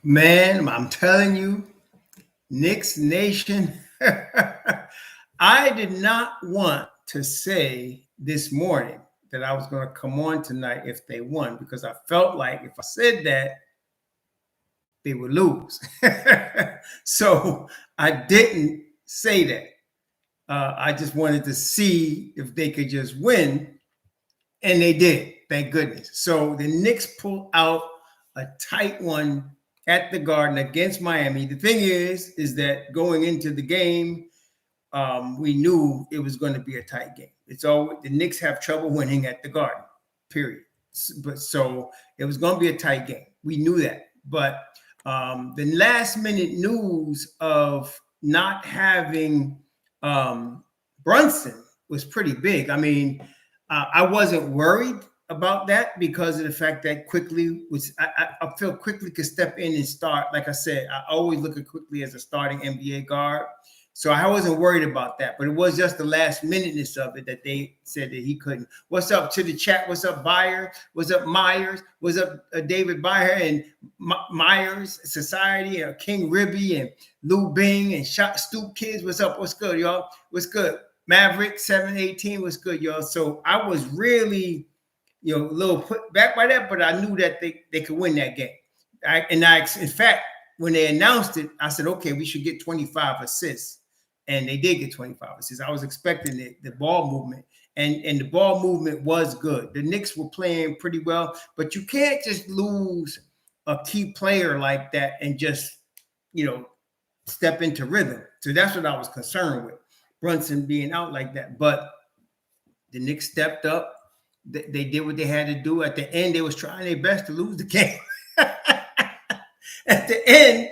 Man, I'm telling you, Knicks Nation, I did not want to say this morning that I was going to come on tonight if they won because I felt like if I said that, they would lose. So I didn't say that. I just wanted to see if they could just win, and they did. Thank goodness. So the Knicks pulled out a tight one at the Garden against Miami. The thing is that going into the game, we knew it was going to be a tight game. It's all the Knicks have trouble winning at the Garden, period. But so it was going to be a tight game. We knew that. But the last minute news of not having Brunson was pretty big. I mean, I wasn't worried about that because of the fact that Quickly was. I feel Quickly could step in and start. Like I said, I always look at Quickly as a starting NBA guard, so I wasn't worried about that. But it was just the last minuteness of it that they said that he couldn't. What's up to the chat? What's up, Byer? What's up, Myers? What's up, David Byer and Myers Society and King Ribby and Lou Bing and Shot Stoop Kids? What's up? What's good, y'all? What's good? Maverick 718 was good, y'all. So I was really, a little put back by that, but I knew that they could win that game. In fact, when they announced it, I said, okay, we should get 25 assists. And they did get 25 assists. I was expecting the ball movement, and the ball movement was good. The Knicks were playing pretty well, but you can't just lose a key player like that and just, step into rhythm. So that's what I was concerned with. Brunson being out like that, but the Knicks stepped up. They did what they had to do. At the end, they was trying their best to lose the game. At the end,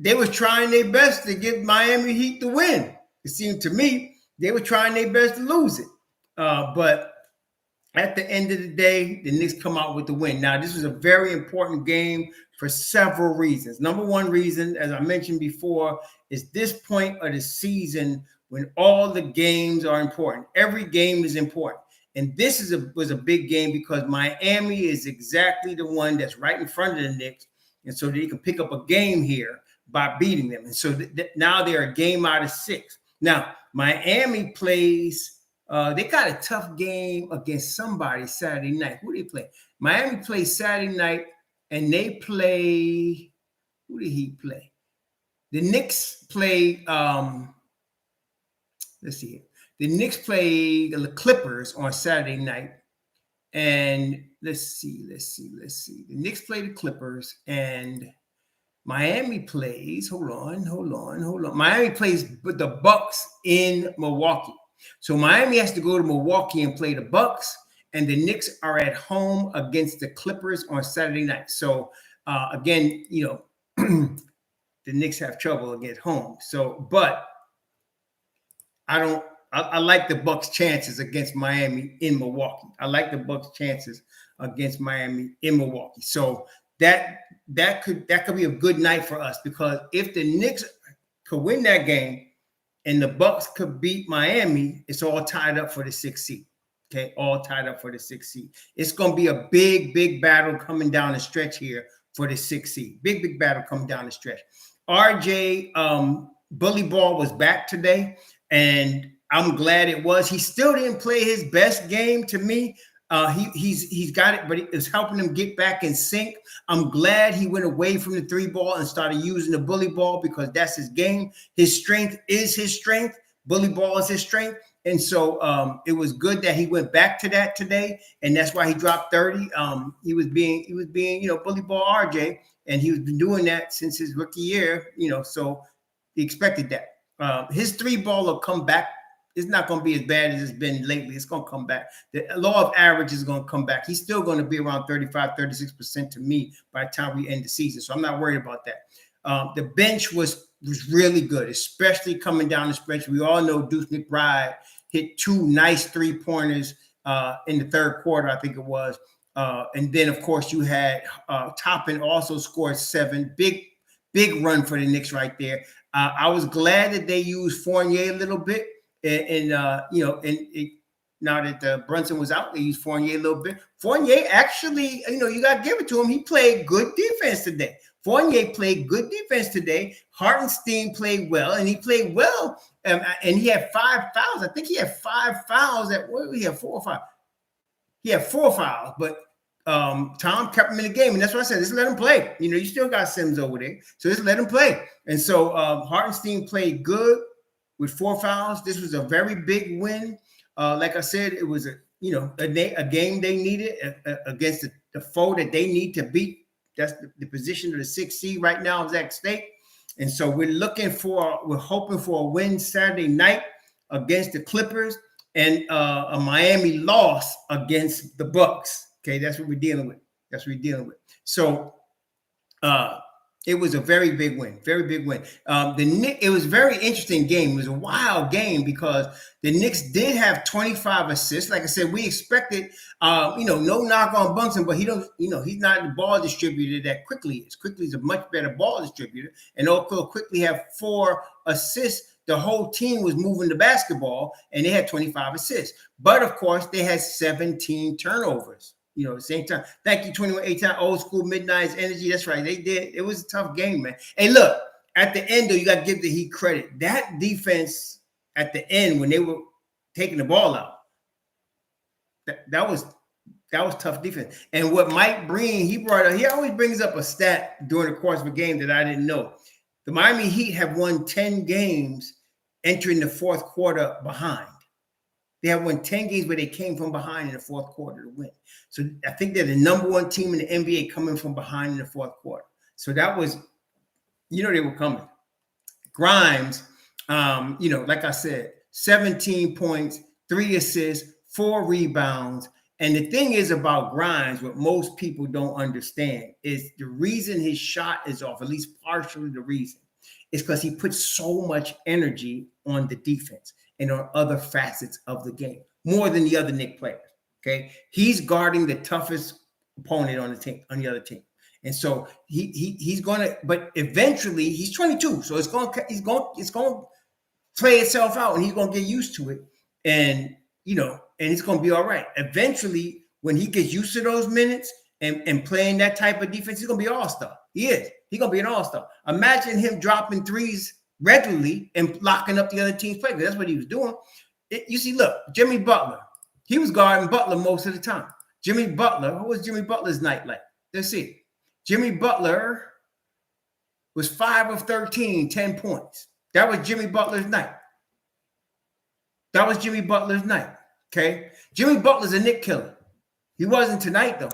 they was trying their best to give Miami Heat the win. It seemed to me they were trying their best to lose it. But at the end of the day, the Knicks come out with the win. Now, this was a very important game for several reasons. Number one reason, as I mentioned before, is this point of the season when all the games are important. Every game is important. And this was a big game because Miami is exactly the one that's right in front of the Knicks. And so they can pick up a game here by beating them. And so now they're a game out of 6. Now, Miami plays, they got a tough game against somebody Saturday night. Who they play? Miami plays Saturday night, and they play, who did he play? The Knicks play, let's see here. The Knicks play the Clippers on Saturday night. And let's see. The Knicks play the Clippers, and Miami plays, hold on. Miami plays the Bucks in Milwaukee. So Miami has to go to Milwaukee and play the Bucks, and the Knicks are at home against the Clippers on Saturday night. So again, the Knicks have trouble against home. So, but I like the Bucks' chances against Miami in Milwaukee. I like the Bucks' chances against Miami in Milwaukee. So that could be a good night for us, because if the Knicks could win that game and the Bucks could beat Miami, it's all tied up for the 6th seed. Okay, all tied up for the 6th seed. It's going to be a big battle coming down the stretch here for the 6th seed. Big battle coming down the stretch. RJ Bully Ball was back today, and I'm glad it was. He still didn't play his best game to me. He's got it, but it's helping him get back in sync. I'm glad he went away from the 3 ball and started using the bully ball, because that's his game. His strength is his strength. Bully ball is his strength. And so it was good that he went back to that today, and that's why he dropped 30. He was being, bully ball RJ, and he's been doing that since his rookie year. So he expected that. His 3 ball will come back. It's not going to be as bad as it's been lately. It's going to come back. The law of average is going to come back. He's still going to be around 35, 36% to me by the time we end the season. So I'm not worried about that. The bench was really good, especially coming down the stretch. We all know Deuce McBride hit 2 nice 3-pointers in the 3rd quarter, I think it was. And then, of course, you had Toppin also scored 7. Big run for the Knicks right there. I was glad that they used Fournier a little bit. And now that Brunson was out, they used Fournier a little bit. Fournier actually, you got to give it to him. He played good defense today. Fournier played good defense today. Hartenstein played well, and he played well. And he had 5 fouls. I think he had 5 fouls. He had 4 or 5. He had 4 fouls, but Tom kept him in the game, and that's what I said. Just let him play. You still got Sims over there, so just let him play. And so Hartenstein played good with 4 fouls. This was a very big win. Like I said, it was a game they needed against the foe that they need to beat. That's the position of the 6th seed right now is at stake. And so we're hoping for a win Saturday night against the Clippers and a Miami loss against the Bucks. Okay, that's what we're dealing with. So it was a very big win, very big win. It was a very interesting game. It was a wild game because the Knicks did have 25 assists. Like I said, we expected, no knock on Bunsen, but he's not the ball distributor that Quickly is. Quickly is a much better ball distributor, and also Quickly have 4 assists. The whole team was moving the basketball, and they had 25 assists. But of course, they had 17 turnovers. At the same time. Thank you, 21-8 old school Midnight's energy. That's right. They did. It was a tough game, man. Hey, look, at the end, though, you got to give the Heat credit. That defense at the end, when they were taking the ball out, that was tough defense. And what Mike Breen, he always brings up a stat during the course of a game that I didn't know. The Miami Heat have won 10 games entering the fourth quarter behind. They have won 10 games where they came from behind in the fourth quarter to win. So I think they're the number 1 team in the NBA coming from behind in the fourth quarter. So that was, they were coming. Grimes, like I said, 17 points, 3 assists, 4 rebounds. And the thing is about Grimes, what most people don't understand is the reason his shot is off, at least partially the reason, is because he puts so much energy on the defense and on other facets of the game, more than the other Knicks players. Okay, he's guarding the toughest opponent on the other team, and so he's gonna. But eventually, he's 22, so it's gonna play itself out, and he's gonna get used to it, and it's gonna be all right. Eventually, when he gets used to those minutes and playing that type of defense, he's gonna be an all-star. He is. He's gonna be an all-star. Imagine him dropping threes regularly and locking up the other team's play. That's what he was doing. You see, look, Jimmy Butler. He was guarding Butler most of the time. Jimmy Butler. What was Jimmy Butler's night like? Let's see. Jimmy Butler was 5 of 13, 10 points. That was Jimmy Butler's night. Okay? Jimmy Butler's a Knick killer. He wasn't tonight, though.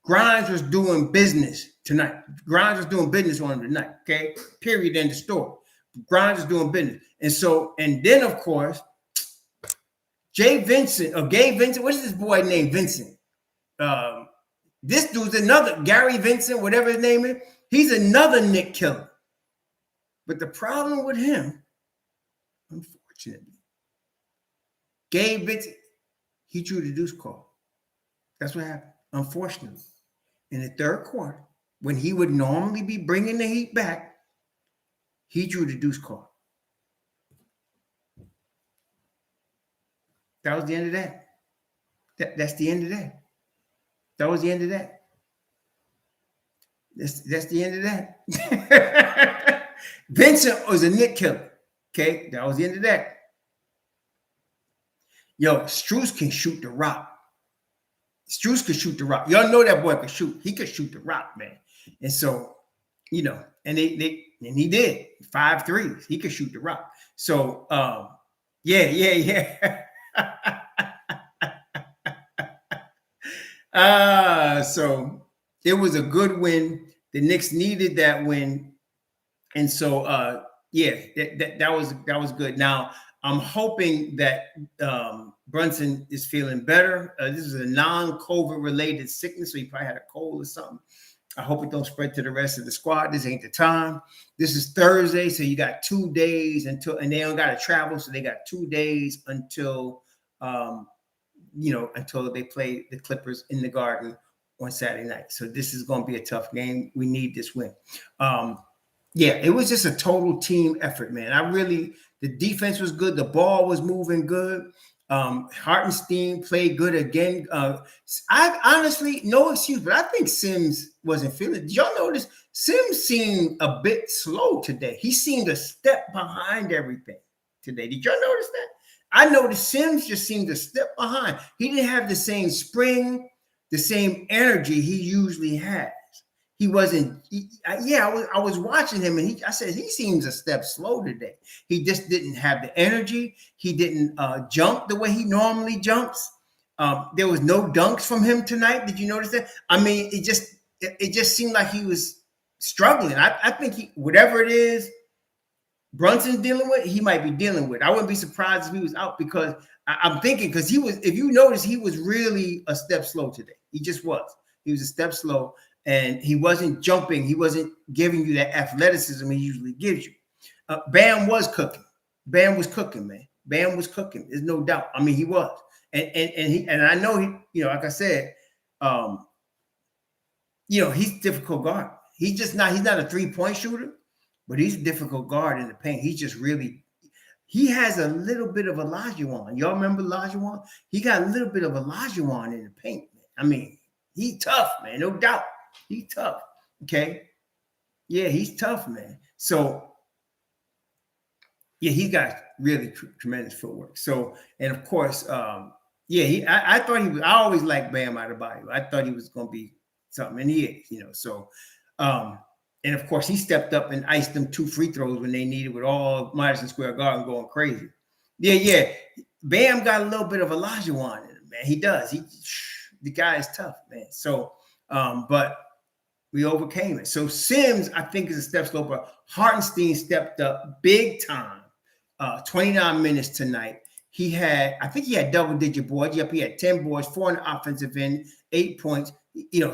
Grimes was doing business tonight. Grimes was doing business on him tonight. Okay? Period. End of story. Grimes is doing business. And then, of course, Gabe Vincent, what is this boy named Vincent? This dude's another, Gary Vincent, whatever his name is, he's another Knick killer. But the problem with him, unfortunately, Gabe Vincent, he drew the deuce call. That's what happened, unfortunately. In the third quarter, when he would normally be bringing the Heat back, he drew the deuce call. That was the end of that. That's the end of that. That was the end of that. That's the end of that. Vincent was a Knick killer. Okay, that was the end of that. Yo, Strus can shoot the rock. Y'all know that boy can shoot. He could shoot the rock, man. And so, and he did 5 threes. He could shoot the rock. So, yeah. So it was a good win. The Knicks needed that win, and so that was good. Now I'm hoping that Brunson is feeling better. This is a non-COVID related sickness, so he probably had a cold or something. I hope it don't spread to the rest of the squad. This ain't the time. This is Thursday, so you got 2 days and they don't got to travel, so they got 2 days until until they play the Clippers in the Garden on Saturday night. So this is going to be a tough game. We need this win. It was just a total team effort, man. The defense was good. The ball was moving good. Hartenstein played good again. I honestly, no excuse, but I think Sims wasn't feeling it. Did y'all notice Sims seemed a bit slow today? He seemed a step behind everything today. Did y'all notice that? I noticed Sims just seemed a step behind. He didn't have the same spring, the same energy he usually has. He wasn't. I was watching him, and I said he seems a step slow today. He just didn't have the energy. He didn't jump the way he normally jumps. There was no dunks from him tonight. Did you notice that? I mean, it just seemed like he was struggling. I think whatever it is Brunson's dealing with, he might be dealing with. I wouldn't be surprised if he was out, because I'm thinking, because he was. If you notice, he was really a step slow today. He just was. He was a step slow. And he wasn't jumping. He wasn't giving you that athleticism he usually gives you. Bam was cooking. Bam was cooking, man. Bam was cooking. There's no doubt. I mean, he was. And I know he, like I said, he's a difficult guard. He's not a 3-point shooter, but he's a difficult guard in the paint. He's just really, he has a little bit of Olajuwon. Y'all remember Olajuwon? He got a little bit of Olajuwon in the paint, man. I mean, he's tough, man, no doubt. He's tough. Okay. Yeah, he's tough, man. So, yeah, he got really tremendous footwork. So, and of course, I thought he was, I always liked Bam Adebayo. I thought he was going to be something, and he is, so, and of course, he stepped up and iced them 2 free throws when they needed, with all Madison Square Garden going crazy. Yeah. Bam got a little bit of Olajuwon in him, man. He does. The guy is tough, man. So, but we overcame it. So Sims, I think, is a step slow, but Hartenstein stepped up big time. 29 minutes tonight. I think he had double-digit boards. Yep, he had 10 boards, 4 on the offensive end, 8 points,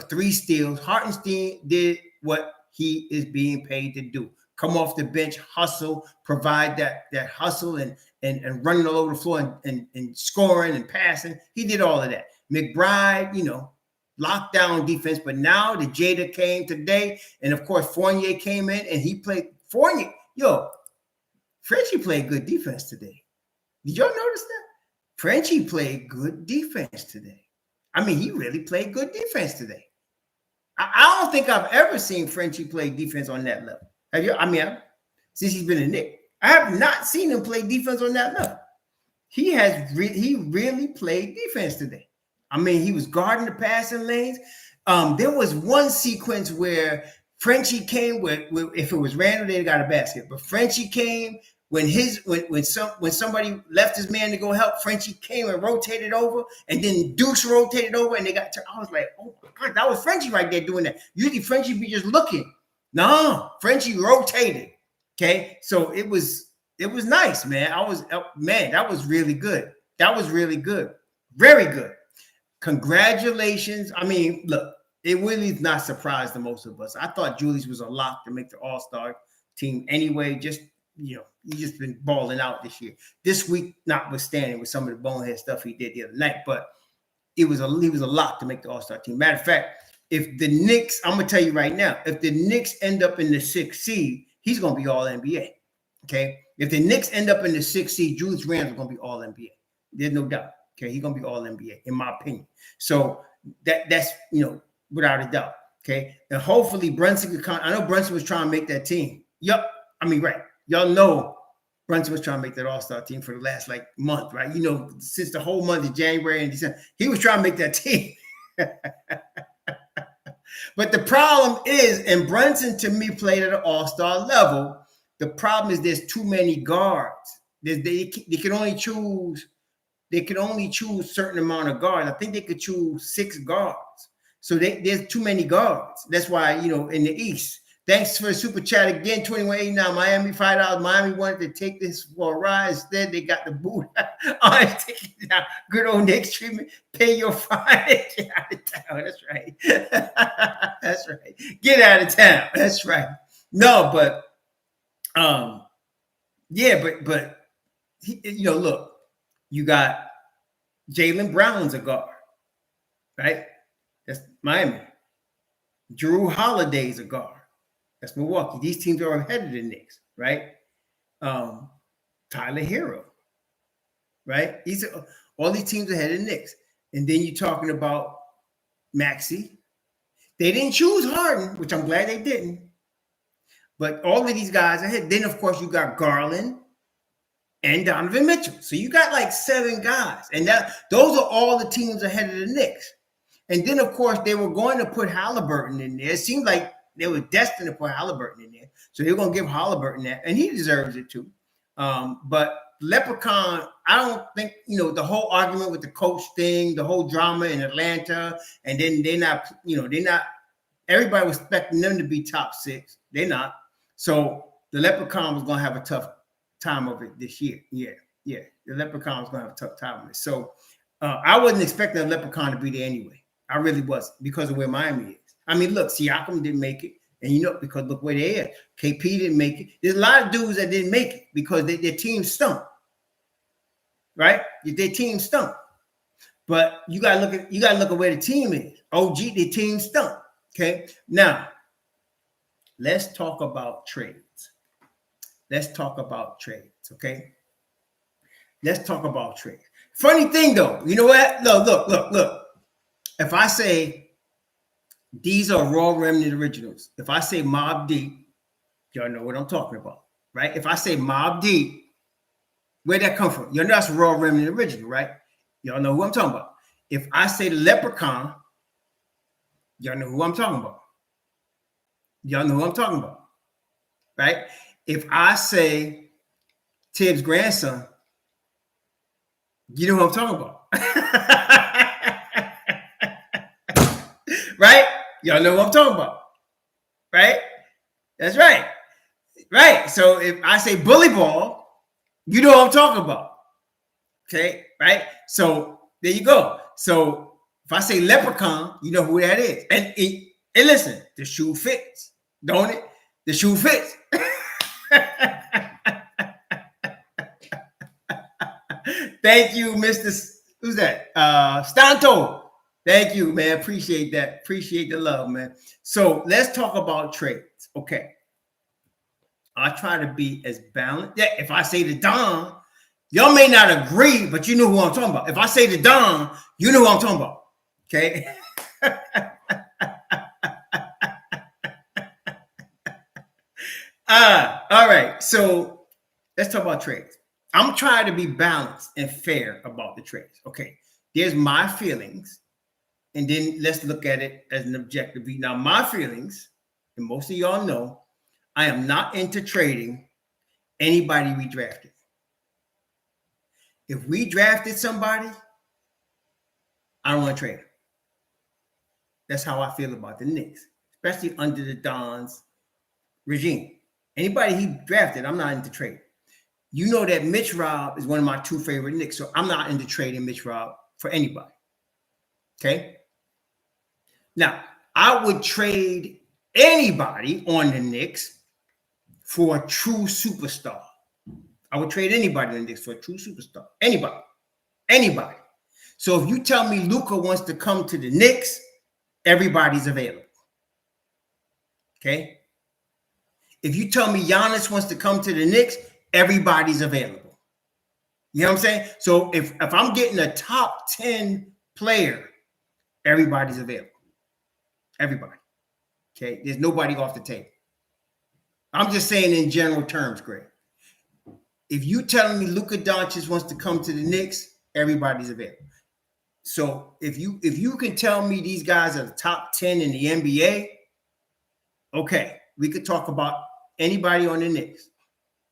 3 steals. Hartenstein did what he is being paid to do. Come off the bench, hustle, provide that hustle and running all over the floor and scoring and passing. He did all of that. McBride, lockdown defense, but now the Jada came today, and of course Fournier came in and he played. Frenchie played good defense today. Did y'all notice that? Frenchie played good defense today. I mean, he really played good defense today. I don't think I've ever seen Frenchie play defense on that level. Have you? I mean, since he's been a Knick, I have not seen him play defense on that level. He really played defense today. I mean, he was guarding the passing lanes. There was one sequence where Frenchie came with if it was Randle, they got a basket. But Frenchie came when somebody left his man to go help. Frenchie came and rotated over, and then Deuce rotated over, and they got. I was like, oh my God, that was Frenchie right there doing that. Usually Frenchie be just looking. No, Frenchie rotated. Okay, so it was nice, man. That was really good. That was really good. Very good. Congratulations. I mean, look, it really is not surprised to most of us. I thought Julius was a lock to make the All-Star team anyway. Just, he's just been balling out this year. This week, notwithstanding with some of the bonehead stuff he did the other night, but he was a lock to make the All-Star team. Matter of fact, if the Knicks, I'm going to tell you right now, if the Knicks end up in the 6th seed, he's going to be All-NBA. Okay? If the Knicks end up in the 6th seed, Julius Randle is going to be All-NBA. There's no doubt. Okay, he's gonna be All-NBA, in my opinion. So that's without a doubt. Okay, and hopefully Brunson could come. I know Brunson was trying to make that team. Yep, I mean, right. Y'all know Brunson was trying to make that All-Star team for the last month, right? Since the whole month of January and December, he was trying to make that team. But the problem is, and Brunson to me played at an All-Star level. The problem is there's too many guards. They can only choose. They could only choose a certain amount of guards. I think they could choose 6 guards. So there's too many guards. That's why, in the East. Thanks for the super chat again, 2189 Miami, $5. Miami wanted to take this for a ride. Instead, they got the boot on ticket now. Good old Knicks treatment. Pay your fine. Get out of town. That's right. That's right. Get out of town. That's right. No, but look. You got Jaylen Brown's a guard, right? That's Miami. Drew Holiday's a guard. That's Milwaukee. These teams are ahead of the Knicks, right? Tyler Hero, right? All these teams ahead of the Knicks. And then you're talking about Maxey. They didn't choose Harden, which I'm glad they didn't. But all of these guys ahead. Then, of course, you got Garland and Donovan Mitchell. So you got like 7 guys. And those are all the teams ahead of the Knicks. And then, of course, they were going to put Halliburton in there. It seemed like they were destined to put Halliburton in there. So they're going to give Halliburton that. And he deserves it too. But Leprechaun, I don't think, the whole argument with the coach thing, the whole drama in Atlanta, and then they're not, everybody was expecting them to be top 6. They're not. So the Leprechaun was going to have a tough time of it this year. Yeah. The Leprechaun was going to have a tough time of it. So I wasn't expecting the Leprechaun to be there anyway. I really wasn't, because of where Miami is. I mean, look, Siakam didn't make it. And because look where they are. KP didn't make it. There's a lot of dudes that didn't make it because their team stunk. Right? Their team stunk. But you gotta look at where the team is. OG, the team stunk. Okay. Now, let's talk about trades. Okay. Let's talk about trades. Funny thing though, you know what? Look. If I say these are raw remnant originals, if I say Mobb Deep, y'all know what I'm talking about, right? If I say Mobb Deep, where'd that come from? You know that's a raw remnant original, right? Y'all know who I'm talking about. If I say the Leprechaun, y'all know who I'm talking about. Right? If I say Tibbs' grandson, you know who I'm talking about. Right? Y'all know what I'm talking about. Right? That's right. Right. So if I say bully ball, you know what I'm talking about. Okay. Right. So there you go. So if I say Leprechaun, you know who that is. And listen, the shoe fits, don't it? The shoe fits. Thank you, Mr. Who's that? Stanto. Thank you, man. Appreciate that. Appreciate the love, man. So let's talk about trades. Okay. I try to be as balanced. Yeah, if I say the Don, y'all may not agree, but you know who I'm talking about. If I say the Don, you know who I'm talking about. Okay. All right. So let's talk about trades. I'm trying to be balanced and fair about the trades. Okay. There's my feelings. And then let's look at it as an objective view. Now, my feelings, and most of y'all know, I am not into trading anybody we drafted. If we drafted somebody, I don't want to trade them. That's how I feel about the Knicks, especially under the Don's regime. Anybody he drafted, I'm not into trading. You know that Mitch Robb is one of my 2 favorite Knicks, so I'm not into trading Mitch Robb for anybody. Okay? Now, I would trade anybody on the Knicks for a true superstar. I would trade anybody on the Knicks for a true superstar. Anybody. So if you tell me Luka wants to come to the Knicks, everybody's available. Okay? If you tell me Giannis wants to come to the Knicks, everybody's available. You know what I'm saying? So if I'm getting a top 10 player, everybody's available. Everybody. Okay? There's nobody off the table. I'm just saying in general terms, Greg. If you telling me Luka Doncic wants to come to the Knicks, everybody's available. So if you can tell me these guys are the top 10 in the NBA, okay, we could talk about anybody on the Knicks.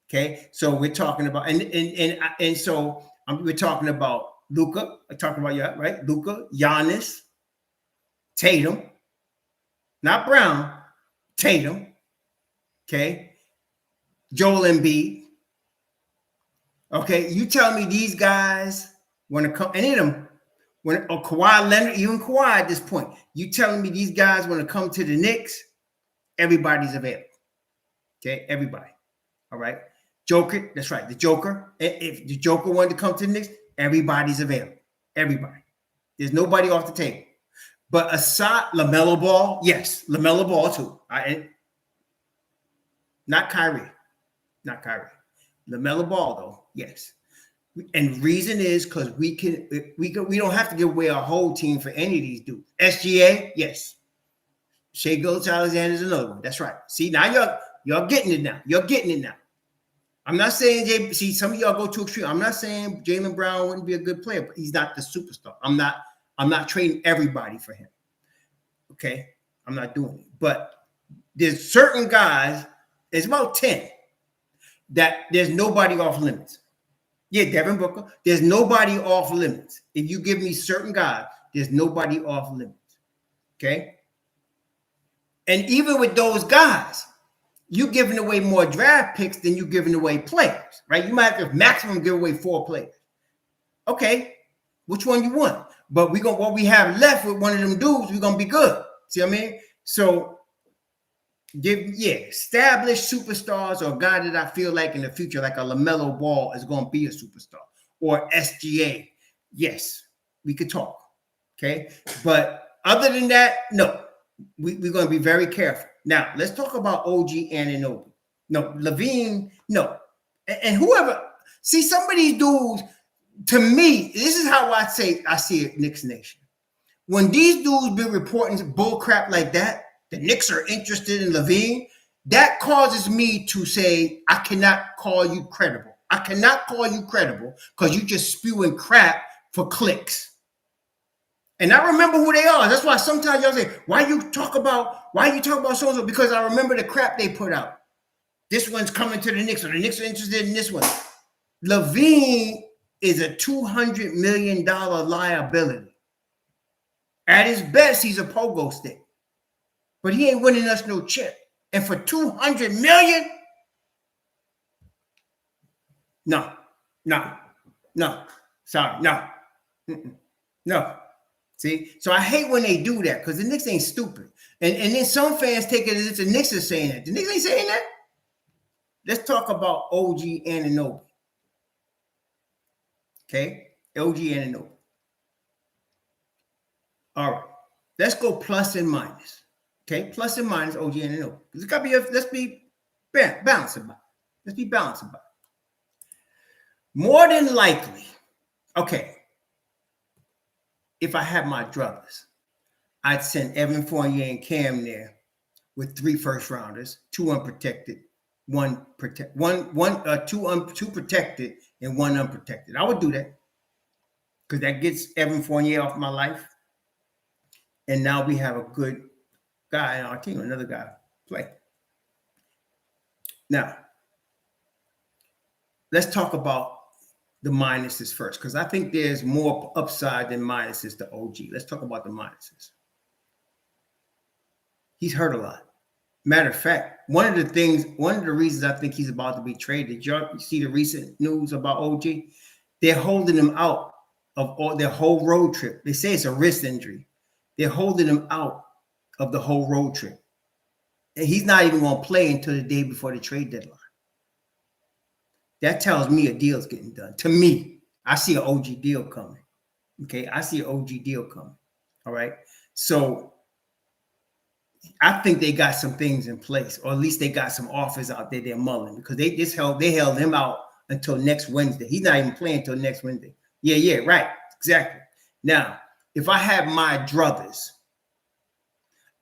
Okay, so we're talking about we're talking about Luka. I'm talking about you, right? Luka, Giannis, Tatum, not Brown, Tatum. Okay, Joel Embiid. Okay, you tell me these guys want to come, any of them, or Kawhi Leonard, even Kawhi at this point. You telling me these guys want to come to the Knicks? Everybody's available. Okay, everybody. All right. Joker, that's right. The Joker. If the Joker wanted to come to the Knicks, everybody's available. Everybody. There's nobody off the table. But aside LaMelo Ball, yes, LaMelo Ball too. Not Kyrie. LaMelo Ball, though, yes. And reason is because we don't have to give away our whole team for any of these dudes. SGA, yes. Shai Gilgeous-Alexander's another one. That's right. See, now y'all getting it now. You're getting it now. I'm not saying see, some of y'all go too extreme. I'm not saying Jaylen Brown wouldn't be a good player, but he's not the superstar. I'm not trading everybody for him. Okay, I'm not doing it. But there's certain guys. There's about 10 that there's nobody off limits. Yeah, Devin Booker. There's nobody off limits. If you give me certain guys, there's nobody off limits. Okay. And even with those guys, you're giving away more draft picks than you're giving away players, right? You might have to maximum give away 4 players. Okay, which one you want? But what we have left with one of them dudes, we're gonna be good. See what I mean? So established superstars or a guy that I feel like in the future, like a LaMelo Ball, is gonna be a superstar, or SGA. Yes, we could talk. Okay, but other than that, no. We're going to be very careful. Now, let's talk about OG Anunoby. No, Levine, no. And whoever, see, some of these dudes, to me, this is how I see it, Knicks Nation. When these dudes be reporting bull crap like that, the Knicks are interested in Levine, that causes me to say, I cannot call you credible. I cannot call you credible because you just spewing crap for clicks. And I remember who they are. That's why sometimes y'all say, why you talk about so-and-so? Because I remember the crap they put out. This one's coming to the Knicks, or the Knicks are interested in this one. Levine is a $200 million liability. At his best, he's a pogo stick. But he ain't winning us no chip. And for $200 million? No. Sorry, no. No. See, so I hate when they do that because the Knicks ain't stupid. And then some fans take it as if the Knicks are saying that. The Knicks ain't saying that. Let's talk about OG Anunoby. Okay? OG Anunoby. All right. Let's go plus and minus. Okay? Plus and minus OG Anunoby. It's got to be, let's be balanced about it. Let's be balanced about it. More than likely, okay, if I had my druthers, I'd send Evan Fournier and Cam there with 3 first-rounders, 2 unprotected, 2 protected, and 1 unprotected. I would do that because that gets Evan Fournier off my life. And now we have a good guy on our team, another guy play. Now, let's talk about the minuses first, because I think there's more upside than minuses to OG. Let's talk about the minuses. He's hurt a lot. Matter of fact, one of the reasons I think he's about to be traded, did you see the recent news about OG? They're holding him out of all their whole road trip. They say it's a wrist injury. They're holding him out of the whole road trip. And he's not even going to play until the day before the trade deadline. That tells me a deal's getting done. To me, I see an OG deal coming. Okay, I see an OG deal coming. All right. So I think they got some things in place, or at least they got some offers out there they're mulling, because they held him out until next Wednesday. He's not even playing until next Wednesday. Yeah, right. Exactly. Now, if I had my druthers,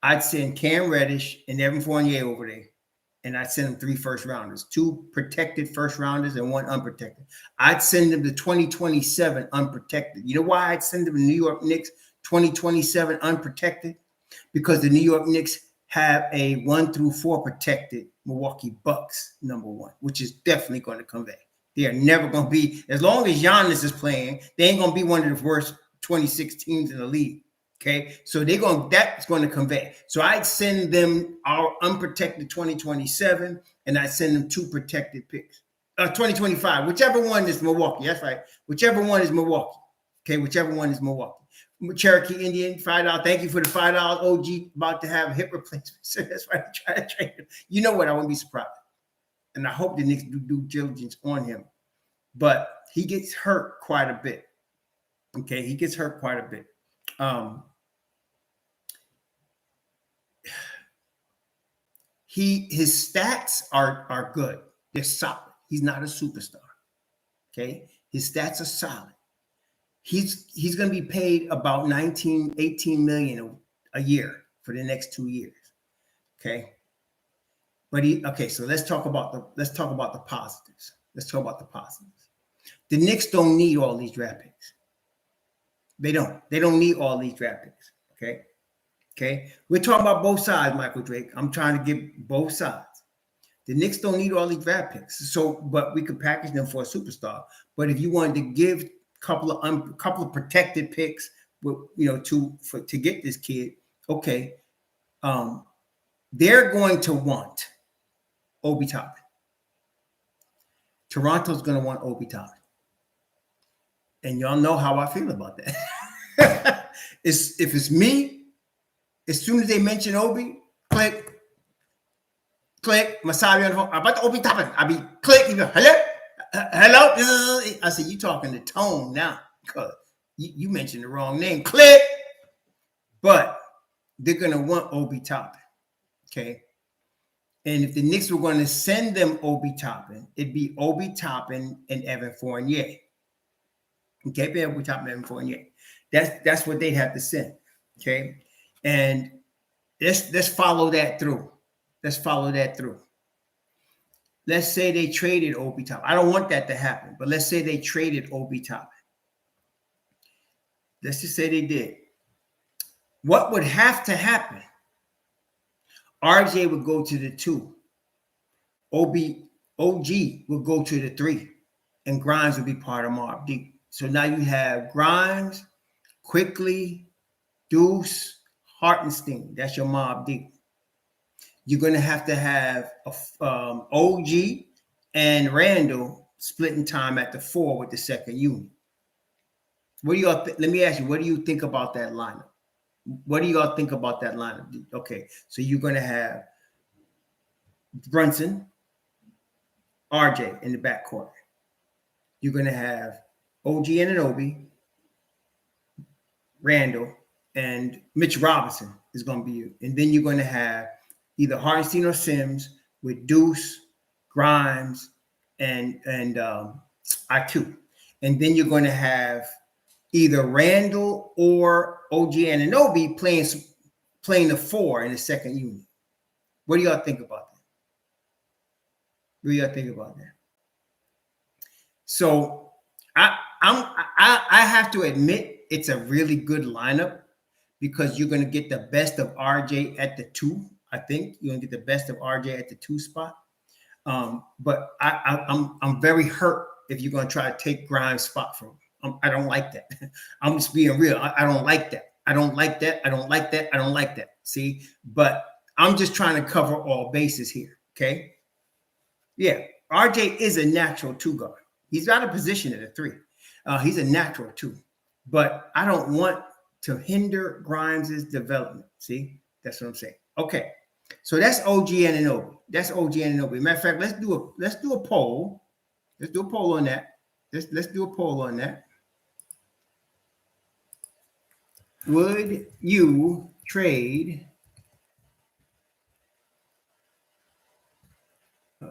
I'd send Cam Reddish and Evan Fournier over there. And I'd send them 3 first-rounders, 2 protected first-rounders and 1 unprotected. I'd send them to 2027 unprotected. You know why I'd send them to New York Knicks 2027 unprotected? Because the New York Knicks have a 1 through 4 protected Milwaukee Bucks #1, which is definitely going to convey. They are never going to be, as long as Giannis is playing, they ain't going to be one of the worst 26 teams in the league. Okay, so that's going to convey. So I'd send them our unprotected 2027, and I'd send them 2 protected picks. 2025, whichever one is Milwaukee. That's right. Whichever one is Milwaukee. Okay, whichever one is Milwaukee. Cherokee Indian, $5. Thank you for the $5. OG about to have a hip replacement. So that's why I try to trade him. You know what? I wouldn't be surprised. And I hope the Knicks do due diligence on him. But he gets hurt quite a bit. Okay, he gets hurt quite a bit. His stats are good. They're solid. He's not a superstar. Okay. His stats are solid. He's going to be paid about 19, 18 million a year for the next 2 years. Okay. But so let's talk about the positives. Let's talk about the positives. The Knicks don't need all these draft picks. They don't need all these draft picks. Okay. Okay. We're talking about both sides, Michael Drake. I'm trying to get both sides. The Knicks don't need all these draft picks. So, but we could package them for a superstar. But if you wanted to give a couple of protected picks, to get this kid, okay, they're going to want Obi Toppin. Toronto's going to want Obi Toppin. And y'all know how I feel about that. If it's me, as soon as they mention Obi, click, Masabi on the phone. About the Obi Toppin. I be click, you go, hello. I said, you talking to Tone now, because you mentioned the wrong name. Click. But they're going to want Obi Toppin. Okay. And if the Knicks were going to send them Obi Toppin, it'd be Obi Toppin and Evan Fournier. Okay, Obi Toppin and Evan Fournier. That's what they'd have to send. Okay. And let's follow that through. Let's say they traded Obi Toppin. I don't want that to happen, but let's say they traded Obi Toppin. Let's just say they did. What would have to happen? RJ would go to the 2. OG would go to the 3. And Grimes would be part of Mobb Deep. So now you have Grimes, Quickly, Deuce, Hartenstein. That's your Mobb Deep. You're going to have OG and Randle splitting time at the 4 with the second unit. What do y'all let me ask you, what do you think about that lineup? What do y'all think about that lineup? Okay, so you're going to have Brunson, RJ in the backcourt. You're going to have OG Anunoby, Randle, and Mitch Robinson is going to be you. And then you're going to have either Hartenstein or Sims with Deuce, Grimes, and IQ. And then you're going to have either Randle or OG Anunoby playing the 4 in the second unit. What do y'all think about that? So I have to admit it's a really good lineup because you're going to get the best of RJ at the 2. I think you're going to get the best of RJ at the 2 spot. But I'm very hurt if you're going to try to take Grimes' spot from him. I don't like that. I'm just being real. I don't like that. I don't like that. See, but I'm just trying to cover all bases here. Okay. Yeah. RJ is a natural 2 guard. He's got a position at a 3. He's a natural 2, but I don't want to hinder Grimes' development. See, that's what I'm saying. Okay. So that's OG Anunoby. Matter of fact, let's do a poll. Let's do a poll on that. Let's do a poll on that. Would you trade all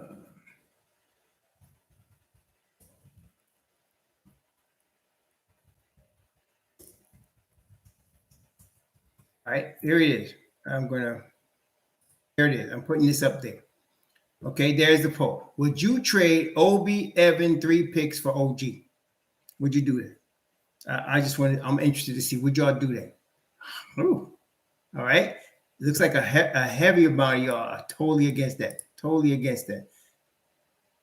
right, here it is. There it is. I'm putting this up there. Okay, there's the poll. Would you trade Obi, Evan, 3 picks for OG? Would you do that? I'm interested to see, would y'all do that? Ooh. All right. It looks like a heavy amount of y'all are totally against that.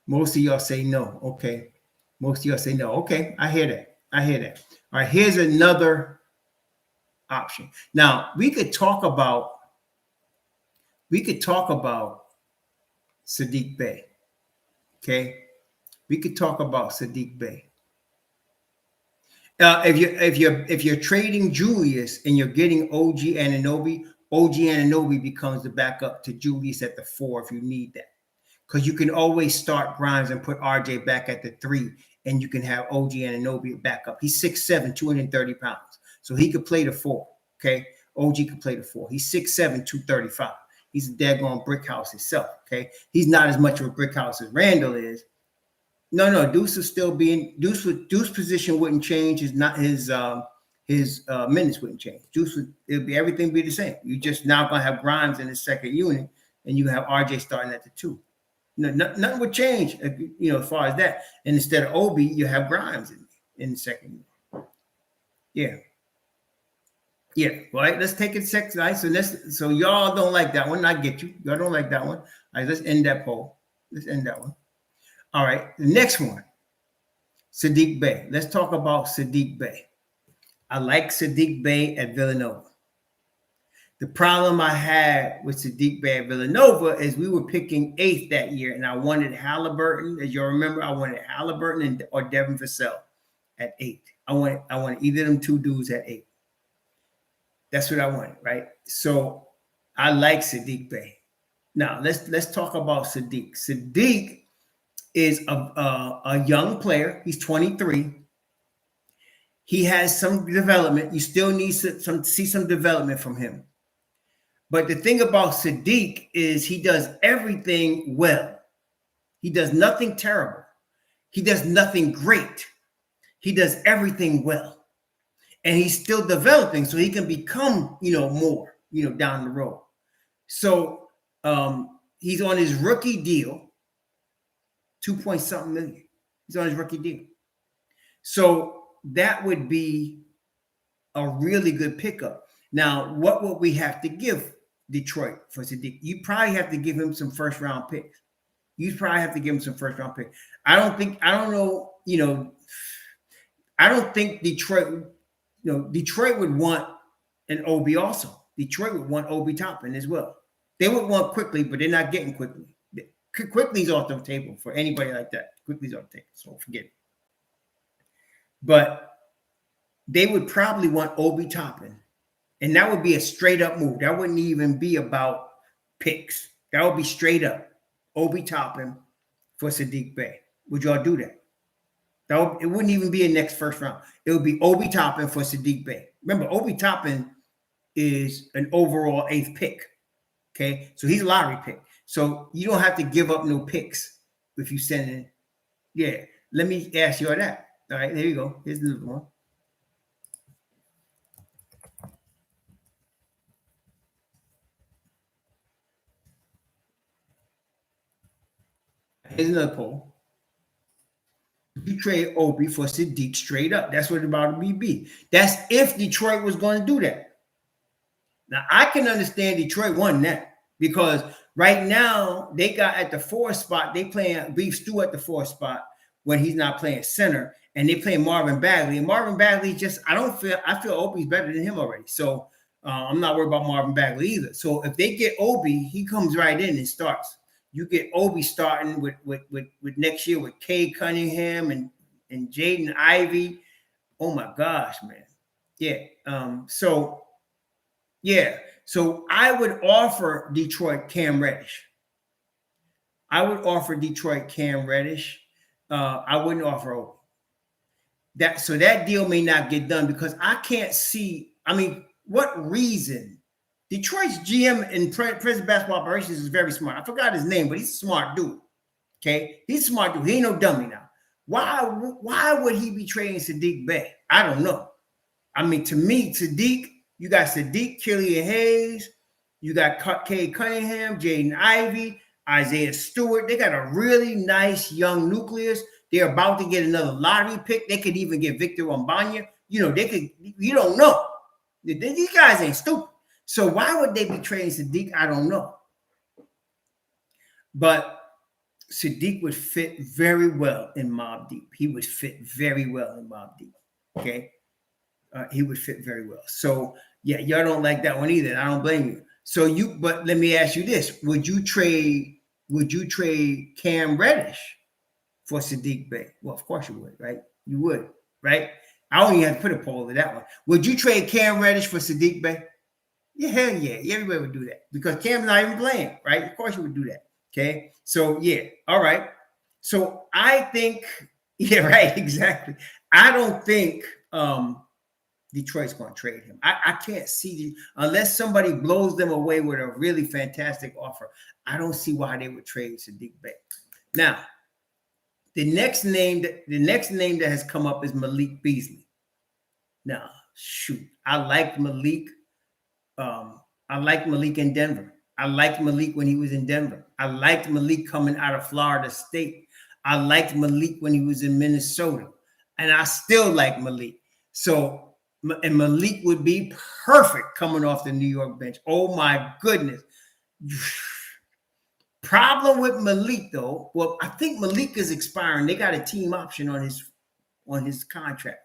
Most of y'all say no. Okay. Okay, I hear that. All right, here's another option. Now, we could talk about Saddiq Bey. Okay, we could talk about Saddiq Bey. If you're trading Julius and you're getting OG Anunoby becomes the backup to Julius at the 4 if you need that, because you can always start Grimes and put RJ back at the 3, and you can have OG Anunoby back up. He's 6'7", 230 pounds, so he could play the 4. Okay, OG could play the 4. He's 6'7", 235. He's a daggone brick house himself. Okay, he's not as much of a brick house as Randle is. No. Deuce is still being Deuce position wouldn't change. His minutes wouldn't change. It'll be everything be the same. You just now gonna have Grimes in the second unit, and you have RJ starting at the 2. Nothing would change, as far as that. And instead of Obi, you have Grimes in the second unit. Yeah. Yeah, right. Let's take it 6 nights. So y'all don't like that one. I get you. Y'all don't like that one. All right, let's end that poll. Let's end that one. All right, the next one, Saddiq Bey. Let's talk about Saddiq Bey. I like Saddiq Bey at Villanova. The problem I had with Saddiq Bey at Villanova is we were picking 8th that year, and I wanted Halliburton. As y'all remember, I wanted Halliburton or Devin Vassell at 8. I wanted either of them 2 dudes at 8. That's what I wanted, right? So I like Saddiq Bey. Now let's talk about Saddiq. Saddiq is a young player. He's 23. He has some development. You still need to see some development from him. But the thing about Saddiq is he does everything well. He does nothing terrible. He does nothing great. He does everything well. And he's still developing, so he can become, more, down the road. So he's on his rookie deal, 2-point-something million. He's on his rookie deal. So that would be a really good pickup. Now, what would we have to give Detroit for Saddiq? You probably have to give him some first-round picks. I don't think Detroit. Detroit would want an Obi also. Detroit would want Obi Toppin as well. They would want Quickly, but they're not getting Quickly. Quickly's off the table for anybody like that. Quickly's off the table, so forget it. But they would probably want Obi Toppin, and that would be a straight up move. That wouldn't even be about picks. That would be straight up Obi Toppin for Saddiq Bey. Would y'all do that? It wouldn't even be a next first round. It would be Obi Toppin for Saddiq Bey. Remember, Obi Toppin is an overall 8th pick. Okay, so he's a lottery pick. So you don't have to give up no picks if you send in. Yeah, let me ask you all that. All right, there you go. Here's another one. Here's another poll. You trade Obi for Saddiq straight up. That's what it's about to be. That's if Detroit was going to do that. Now, I can understand Detroit won that because right now they got at the 4 spot, they playing Beef Stew at the 4 spot when he's not playing center, and they play Marvin Bagley. And Marvin Bagley I feel Obi's better than him already. So I'm not worried about Marvin Bagley either. So if they get Obi, he comes right in and starts. You get Obi starting with next year with Cade Cunningham and Jaden Ivey. Oh my gosh, man. Yeah. So I would offer Detroit Cam Reddish. I wouldn't offer Obi. That deal may not get done because I can't see. I mean, what reason? Detroit's GM in present basketball operations is very smart. I forgot his name, but he's a smart dude. Okay, he's a smart dude. He ain't no dummy now. Why would he be trading Saddiq Bey? I don't know. I mean, to me, Saddiq, you got Saddiq, Killian Hayes, you got Cade Cunningham, Jaden Ivey, Isaiah Stewart. They got a really nice young nucleus. They're about to get another lottery pick. They could even get Victor Wembanyama. They could. You don't know. These guys ain't stupid. So why would they be trading Saddiq? I don't know. But Saddiq would fit very well in Mobb Deep. He would fit very well in Mobb Deep. Okay. He would fit very well. So yeah, y'all don't like that one either. I don't blame you. But let me ask you this. Would you trade Cam Reddish for Saddiq Bey? Well, of course you would, right? You would, right? I don't even have to put a poll to that one. Would you trade Cam Reddish for Saddiq Bey? Yeah, hell yeah. Everybody would do that because Cam's not even playing, right? Of course you would do that. Okay. So yeah. All right. So I think, yeah, right. Exactly. I don't think Detroit's going to trade him. I can't see unless somebody blows them away with a really fantastic offer. I don't see why they would trade Saddiq Bey. Now, The next name that has come up is Malik Beasley. Now, shoot, I liked Malik. I liked Malik in Denver. I liked Malik when he was in Denver. I liked Malik coming out of Florida State. I liked Malik when he was in Minnesota. And I still like Malik. So, and Malik would be perfect coming off the New York bench. Oh my goodness. Problem with Malik though, well, I think Malik is expiring. They got a team option on his contract.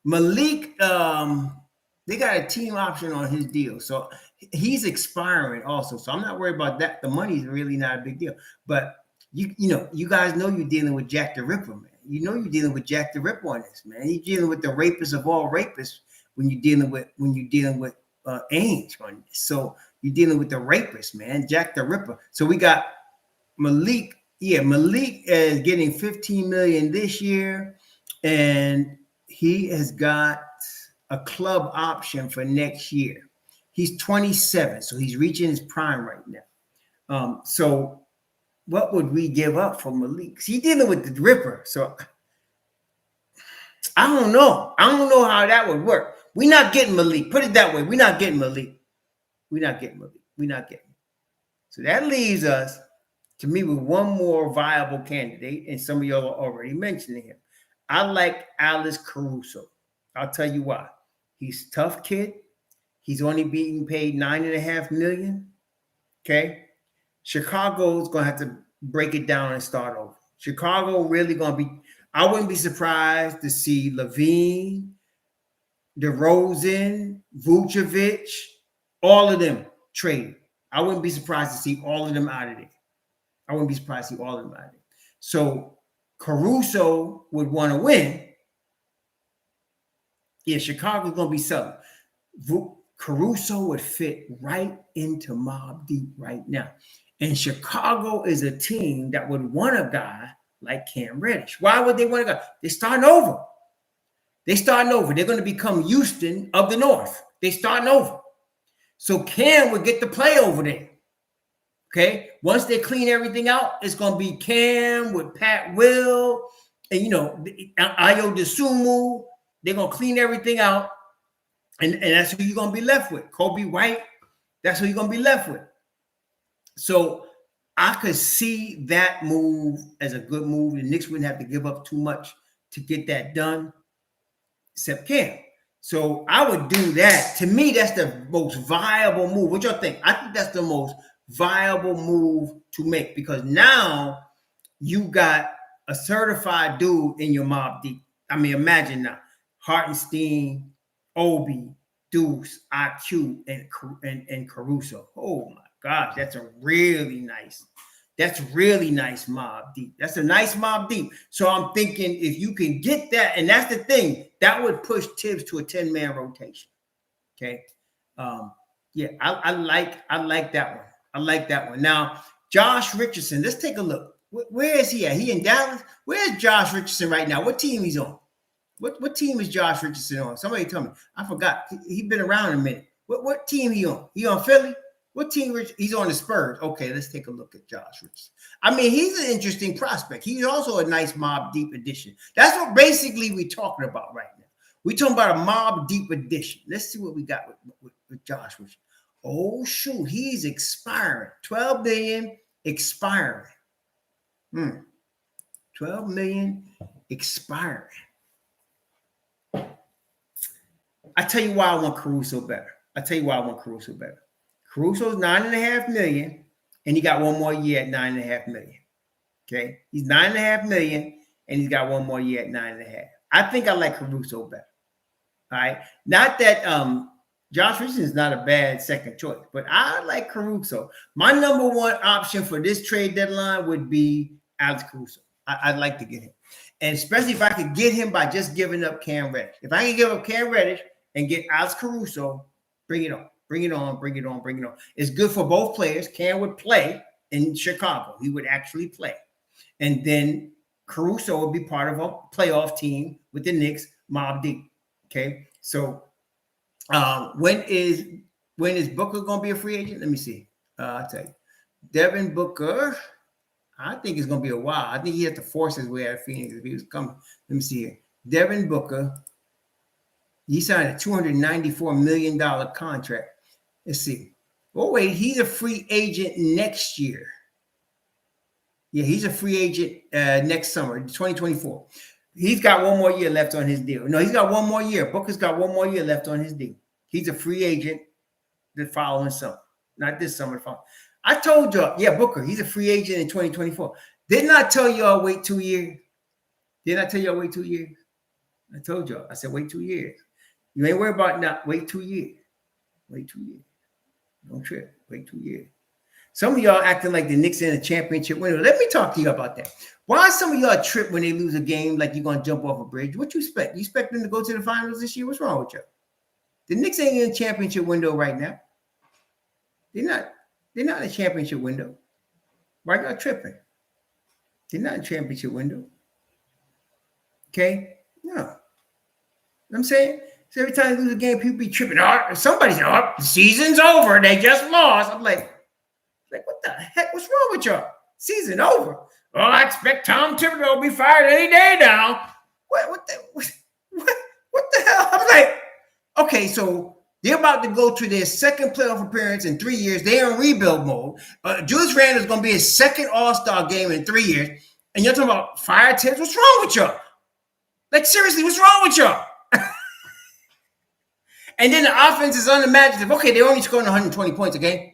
Malik, they got a team option on his deal. So he's expiring also. So I'm not worried about that. The money is really not a big deal. But you guys know you're dealing with Jack the Ripper, man. You know you're dealing with Jack the Ripper on this, man. You're dealing with the rapist of all rapists when you're dealing with Ainge on this. So you're dealing with the rapist, man, Jack the Ripper. So we got Malik. Yeah, Malik is getting $15 million this year, and he has got a club option for next year. He's 27, so he's reaching his prime right now. So what would we give up for Malik? He's dealing with the Ripper, so I don't know. I don't know how that would work. We're not getting Malik. Put it that way. We're not getting Malik. We're not getting Malik. We're not getting him. So that leaves us, to me, with one more viable candidate, and some of y'all are already mentioning him. I like Alex Caruso. I'll tell you why. He's a tough kid. He's only being paid $9.5 million. Okay. Chicago's going to have to break it down and start over. Chicago really going to be, I wouldn't be surprised to see Levine, DeRozan, Vucevic, all of them traded. I wouldn't be surprised to see all of them out of there. I wouldn't be surprised to see all of them out of there. So Caruso would want to win. Yeah, Chicago's going to be selling. Caruso would fit right into Mobb Deep right now. And Chicago is a team that would want a guy like Cam Reddish. Why would they want a guy? They're starting over. They're starting over. They're going to become Houston of the North. They're starting over. So Cam would get to play over there. Okay? Once they clean everything out, it's going to be Cam with Pat Will and, Ayo DeSumo. They're going to clean everything out. And that's who you're going to be left with. Kobe White, that's who you're going to be left with. So I could see that move as a good move. The Knicks wouldn't have to give up too much to get that done, except Cam. So I would do that. To me, that's the most viable move. What y'all think? I think that's the most viable move to make, because now you got a certified dude in your Mobb Deep. I mean, imagine now. Hartenstein, Obi, Deuce, IQ, and Caruso. Oh my gosh, that's really nice Mobb Deep. That's a nice Mobb Deep. So I'm thinking if you can get that, and that's the thing, that would push Tibbs to a 10-man rotation. Okay. Yeah, I like that one. I like that one. Now, Josh Richardson, let's take a look. Where is he at? He in Dallas? Where's Josh Richardson right now? What team he's on? What team is Josh Richardson on? Somebody tell me. I forgot. He's been around a minute. What team he on? He on Philly? What team? He's on the Spurs. Okay, let's take a look at Josh Richardson. I mean, he's an interesting prospect. He's also a nice Mobb Deep addition. That's what basically we're talking about right now. We're talking about a Mobb Deep addition. Let's see what we got with Josh Richardson. Oh, shoot. He's expiring. $12 million expiring. 12 million expiring. I tell you why I want Caruso better. Caruso's $9.5 million, and he got one more year at $9.5 million. Okay, he's $9.5 million, and he's got one more year at $9.5. I think I like Caruso better. All right, not that Josh Richardson is not a bad second choice, but I like Caruso. My number one option for this trade deadline would be Alex Caruso. I'd like to get him, and especially if I could get him by just giving up Cam Reddish. If I can give up Cam Reddish and get Alex Caruso, bring it on. It's good for both players. Cam would play in Chicago. He would actually play. And then Caruso would be part of a playoff team with the Knicks, Mobb Deep. Okay. So when is Booker going to be a free agent? Let me see. I'll tell you. Devin Booker, I think it's going to be a while. I think he had to force his way out of Phoenix if he was coming. Let me see here. Devin Booker, he signed a $294 million contract. Let's see. Oh, wait, he's a free agent next year. Yeah, he's a free agent next summer, 2024. He's got one more year left on his deal. No, he's got one more year. Booker's got one more year left on his deal. He's a free agent the following summer. Not this summer, the following. I told y'all, yeah, Booker, he's a free agent in 2024. Didn't I tell y'all wait 2 years? Didn't I tell y'all wait 2 years? I told y'all. I said wait 2 years. You ain't worried about not wait 2 years. Wait 2 years. Don't trip. Wait 2 years. Some of y'all acting like the Knicks in a championship window. Let me talk to you about that. Why some of y'all trip when they lose a game like you're going to jump off a bridge? What you expect? You expect them to go to the finals this year? What's wrong with y'all? The Knicks ain't in a championship window right now. They're not in a championship window. Why y'all tripping? They're not in a championship window. Okay? No. You know what I'm saying? So every time they lose a game, people be tripping. Oh, somebody's the season's over. They just lost. I'm like, what the heck? What's wrong with y'all? Season over. Oh, I expect Tom Thibodeau to be fired any day now. What the hell? I'm like, okay, so they're about to go to their second playoff appearance in 3 years. They're in rebuild mode. Julius Randle is going to be his second All-Star game in 3 years. And you're talking about fire tips? What's wrong with y'all? Like, seriously, what's wrong with y'all? And then the offense is unimaginative. Okay, they're only scoring 120 points a game.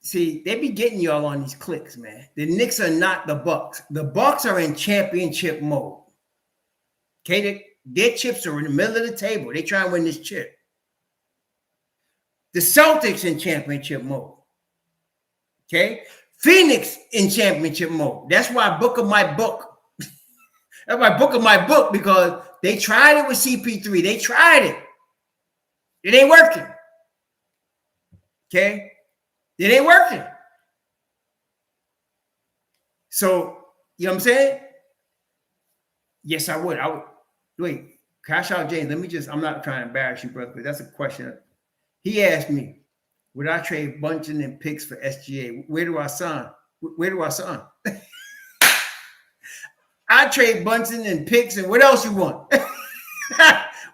See, they be getting y'all on these clicks, man. The Knicks are not the Bucks. The Bucks are in championship mode. Okay, their chips are in the middle of the table. They try and win this chip. The Celtics in championship mode. Okay, Phoenix in championship mode. That's why Booker my book. That's why Booker my book, because they tried it with CP3. They tried it. It ain't working. Okay. It ain't working. So, you know what I'm saying? Yes, I would. Wait, Cash Out James, I'm not trying to embarrass you, brother, but that's a question. He asked me, would I trade Bunchen and picks for SGA? Where do I sign? I trade Bunchen and picks, and what else you want?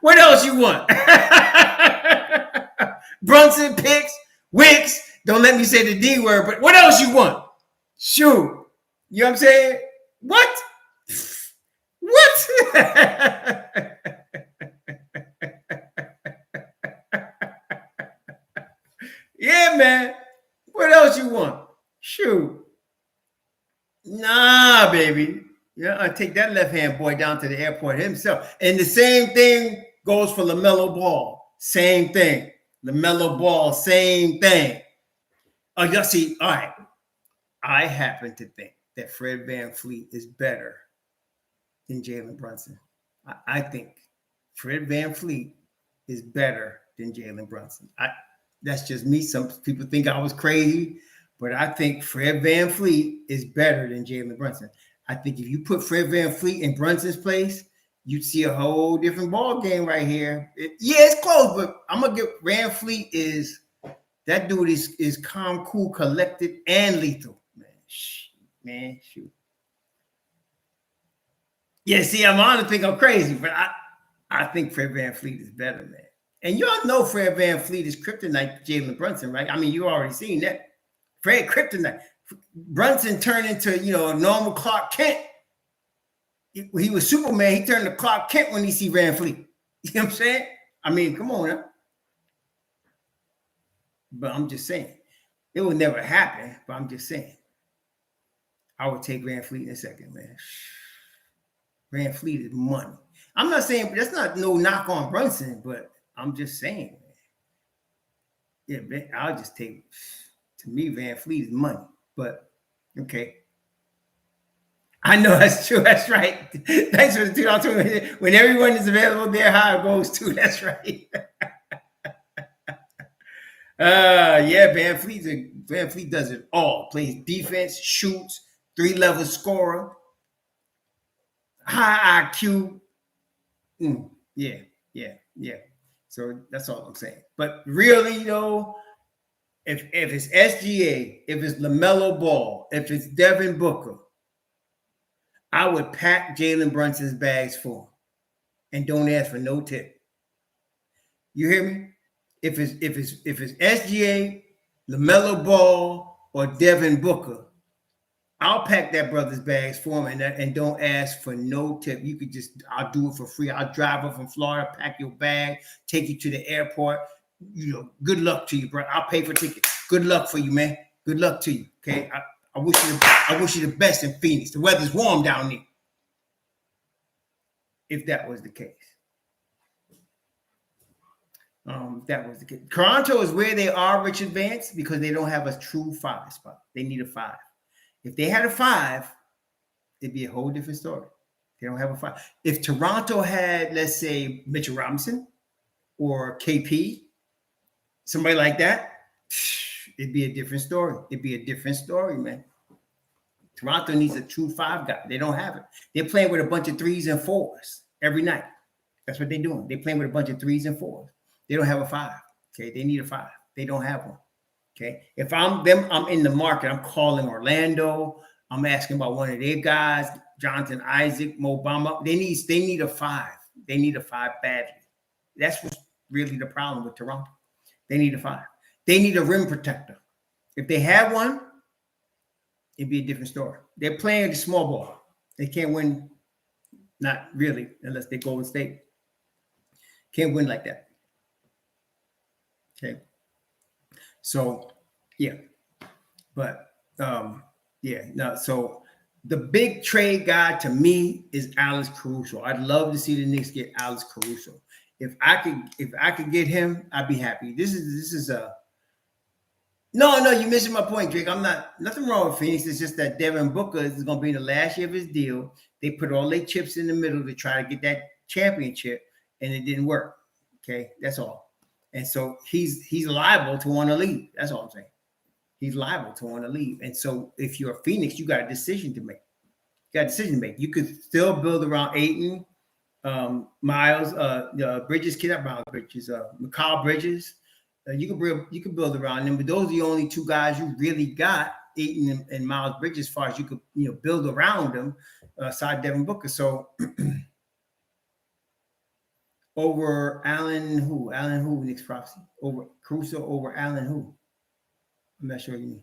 What else you want? Brunson, picks, Wicks. Don't let me say the D word, but what else you want? Shoot. You know what I'm saying? What? Yeah, man. What else you want? Shoot. Nah, baby. Yeah, I take that left-hand boy down to the airport himself. And the same thing goes for LaMelo Ball. Same thing. LaMelo Ball, same thing. Oh, y'all see, all right. I happen to think that Fred VanVleet is better than Jalen Brunson. I think Fred VanVleet is better than Jalen Brunson. That's just me. Some people think I was crazy, but I think Fred VanVleet is better than Jalen Brunson. I think if you put Fred VanVleet in Brunson's place, you'd see a whole different ball game right here. It's close, but I'm gonna give VanVleet is. That dude is calm, cool, collected, and lethal. Man, shoot. Yeah, see, I'm on to think I'm crazy, but I think Fred VanVleet is better, man. And y'all know Fred VanVleet is kryptonite to Jalen Brunson, right? I mean, you already seen that. Fred kryptonite. Brunson turned into, a normal Clark Kent. He was Superman. He turned to Clark Kent when he see VanVleet. You know what I'm saying? I mean, come on now. But I'm just saying, it will never happen. But I'm just saying, I would take VanVleet in a second, man. VanVleet is money. I'm not saying that's not no knock on Brunson, but I'm just saying, man. Yeah, I'll just take. To me, VanVleet is money. But okay, I know that's true. That's right. Thanks for the $2. When everyone is available, there how it goes too. That's right. Yeah, VanVleet does it all. Plays defense, shoots, 3-level scorer, high IQ. Yeah. So that's all I'm saying. But really, though, if it's SGA, if it's LaMelo Ball, if it's Devin Booker, I would pack Jalen Brunson's bags for him and don't ask for no tip. You hear me? If it's SGA, LaMelo Ball, or Devin Booker, I'll pack that brother's bags for him and don't ask for no tip. You could just, I'll do it for free. I'll drive up from Florida, pack your bag, take you to the airport. You know, good luck to you, bro. I'll pay for tickets. Good luck for you, man. Good luck to you. Okay. I wish you the best in Phoenix. The weather's warm down there. If that was the case. That was the case. Toronto is where they are, Richard Vance, because they don't have a true 5 spot. They need a 5. If they had a 5, it'd be a whole different story. They don't have a 5. If Toronto had, let's say, Mitchell Robinson or KP, somebody like that, it'd be a different story. It'd be a different story, man. Toronto needs a true 5 guy. They don't have it. They're playing with a bunch of 3s and 4s every night. That's what they're doing. They're playing with a bunch of 3s and 4s. They don't have a 5. Okay, they need a 5. They don't have one. Okay, if I'm them, I'm in the market. I'm calling Orlando. I'm asking about one of their guys, Jonathan Isaac, Mo Bamba. They need a 5. They need a 5 badly. That's what's really the problem with Toronto. They need a 5. They need a rim protector. If they had one, it'd be a different story. They're playing the small ball. They can't win, not really, unless they Golden State. Can't win like that. Okay. So, yeah. But, yeah. No, so the big trade guy to me is Alex Caruso. I'd love to see the Knicks get Alex Caruso. If I could get him, I'd be happy. This is a no, you're missing my point, Drake. Nothing wrong with Phoenix. It's just that Devin Booker is going to be in the last year of his deal. They put all their chips in the middle to try to get that championship, and it didn't work. Okay, that's all. And so he's liable to want to leave. That's all I'm saying. He's liable to want to leave. And so if you're a Phoenix, you got a decision to make. You could still build around Ayton, Miles, Bridges, Mikal Bridges. You could build around them, but those are the only 2 guys you really got, Ayton and Miles Bridges, as far as you could build around them, aside Devin Booker. So over Allen who Knicks prophecy over Caruso over Allen who? I'm not sure you mean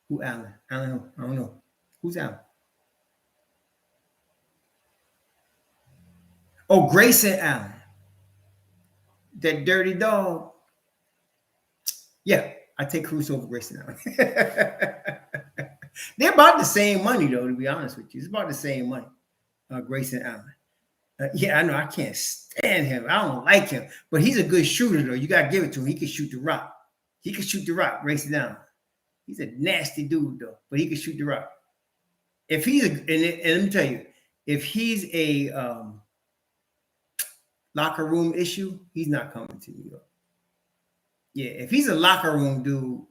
who Allen who? I don't know who's Allen. Oh, Grayson Allen, that dirty dog. Yeah, I take Caruso over Grayson Allen. They're about the same money, though, to be honest with you. It's about the same money, Grayson Allen. Yeah, I know. I can't stand him. I don't like him. But he's a good shooter, though. You got to give it to him. He can shoot the rock. Grayson Allen. He's a nasty dude, though. But he can shoot the rock. If he's and let me tell you, if he's a locker room issue, he's not coming to New York. Yeah, if he's a locker room dude,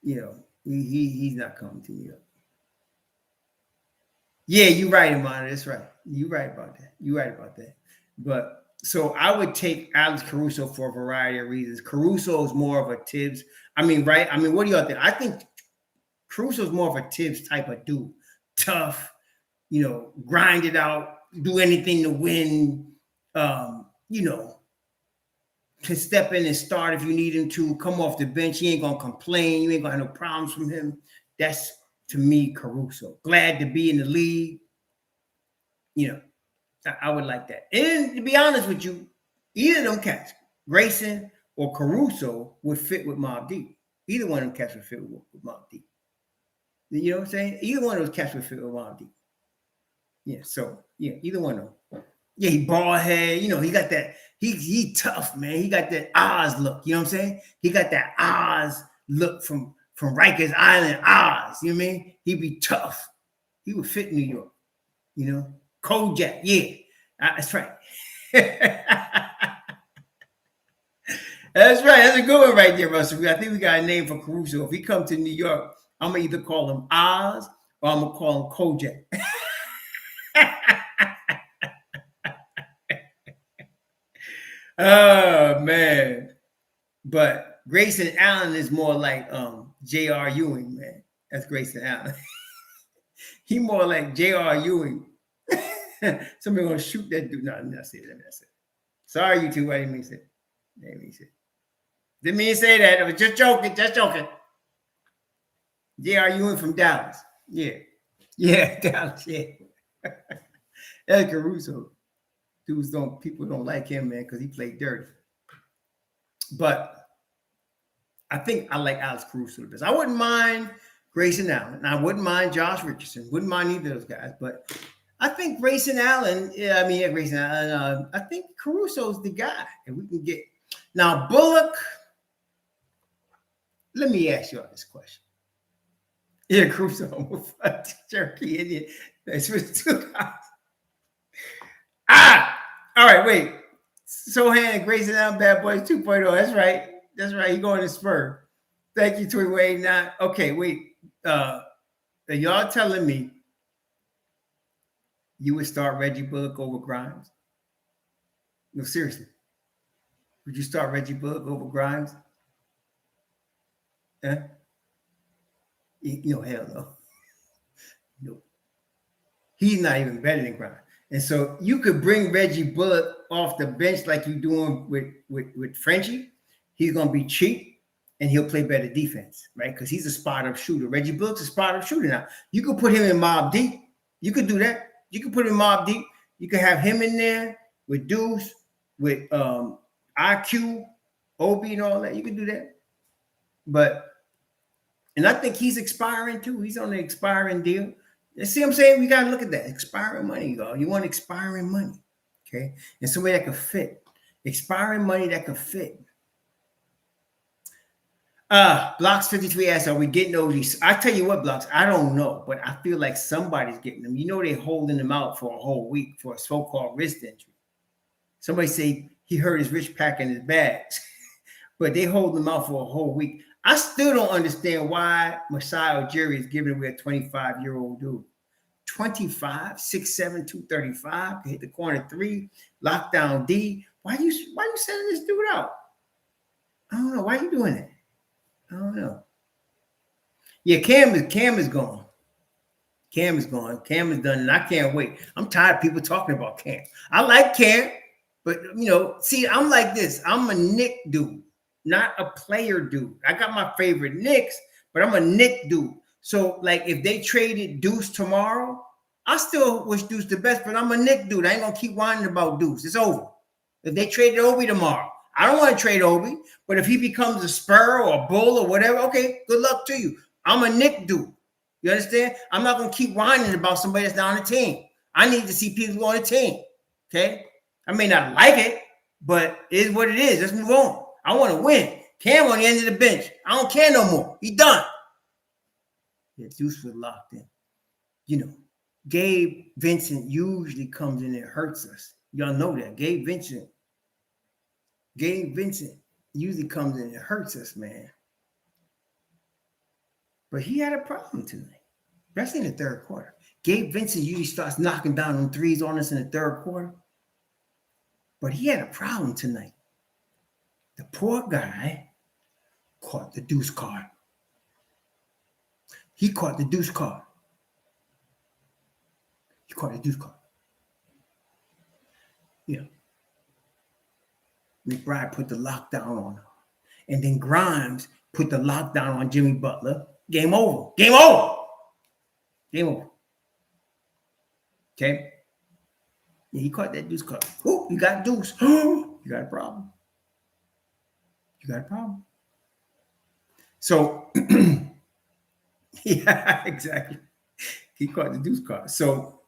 he's not coming to New York. Yeah, you're right, Amanda. That's right. You're right about that. But so I would take Alex Caruso for a variety of reasons. Caruso is more of a Tibbs. Right? What do y'all think? I think Caruso is more of a Tibbs type of dude. Tough, grind it out, do anything to win, can step in and start if you need him to, come off the bench. He ain't going to complain. You ain't going to have no problems from him. That's, to me, Caruso. Glad to be in the league. I would like that. And to be honest with you, either of them cats, Grayson or Caruso, would fit with Mobb Deep. Either one of them cats would fit with Mobb Deep. You know what I'm saying? Either one of those cats would fit with Mobb Deep. Yeah, so, yeah, either one of them. Yeah, he bald head. He got that. He tough, man. He got that Oz look. You know what I'm saying? He got that Oz look from Rikers Island, Oz. You know what I mean? He'd be tough. He would fit New York. Kojak. Yeah, that's right. That's right. That's a good one right there, Russell. I think we got a name for Caruso. If he comes to New York, I'm gonna either call him Oz or I'm gonna call him Kojak. Oh man. But Grayson Allen is more like J.R. Ewing, man. That's Grayson Allen. He more like J.R. Ewing. Somebody gonna shoot that dude. No, let me not say it. Let me not say it. Sorry, you two. I didn't mean to say it. Didn't mean to say it. Didn't mean to say that. I was just joking. Just joking. J.R. Ewing from Dallas. Yeah. Yeah, Dallas. Yeah. That's Caruso. People don't like him, man, because he played dirty. But I think I like Alex Caruso the best. I wouldn't mind Grayson Allen. I wouldn't mind Josh Richardson. Wouldn't mind either of those guys. But I think Grayson Allen, Grayson Allen, I think Caruso's the guy. And we can get now Bullock. Let me ask you all this question. Yeah, Caruso, Cherokee Indian. That's what two guys. All right, wait. Sohan, Grayson Allen, Bad Boys 2.0. That's right. That's right. He going to Spur. Thank you, Tweet Wade. Now, okay, wait. Are y'all telling me you would start Reggie Bullock over Grimes? No, seriously. Would you start Reggie Bullock over Grimes? Hell no. No. He's not even better than Grimes. And so you could bring Reggie Bullock off the bench like you're doing with Frenchie. He's going to be cheap and he'll play better defense, right? Because he's a spot-up shooter. Reggie Bullock's a spot-up shooter now. You could put him in Mob Deep. You could do that. You could put him in Mob Deep. You could have him in there with Deuce, with IQ, Obi, and all that. You could do that. And I think he's expiring too. He's on the expiring deal. You see what I'm saying? We got to look at that. Expiring money, y'all. You want expiring money, okay? And somebody that can fit. Expiring money that can fit. Blocks 53 asks, are we getting those? I tell you what, Blocks, I don't know, but I feel like somebody's getting them. You know they're holding them out for a whole week for a so-called wrist injury. Somebody say he hurt his rich pack in his bags, but they hold them out for a whole week. I still don't understand why Masai Ujiri is giving away a 25-year-old dude. 25, 6'7", 235, can hit the corner three, lockdown D. Why you sending this dude out? I don't know. Why are you doing that? I don't know. Yeah, Cam is gone. Cam is gone. Cam is done, and I can't wait. I'm tired of people talking about Cam. I like Cam, but see, I'm like this. I'm a Knick dude, not a player dude. I got my favorite Knicks, but I'm a Knick dude. So, like, if they traded Deuce tomorrow, I still wish Deuce the best, but I'm a Knick dude. I ain't gonna keep whining about Deuce. It's over. If they traded Obi tomorrow, I don't want to trade Obi, but if he becomes a Spur or a Bull or whatever, okay, good luck to you. I'm a Knick dude. You understand? I'm not gonna keep whining about somebody that's not on the team. I need to see people on the team. Okay, I may not like it, but it is what it is. Let's move on. I want to win. Cam on the end of the bench. I don't care no more. He done. Yeah, Deuce was locked in. Gabe Vincent usually comes in and hurts us. Y'all know that. Gabe Vincent usually comes in and hurts us, man. But he had a problem tonight, especially in the third quarter. Gabe Vincent usually starts knocking down them threes on us in the third quarter. But he had a problem tonight. The poor guy caught the deuce card. He caught the deuce card. Yeah. McBride put the lockdown on him. And then Grimes put the lockdown on Jimmy Butler. Game over. Okay? Yeah, he caught that deuce card. Oh, you got deuce. You got a problem. So, yeah, exactly. He caught the deuce card. So,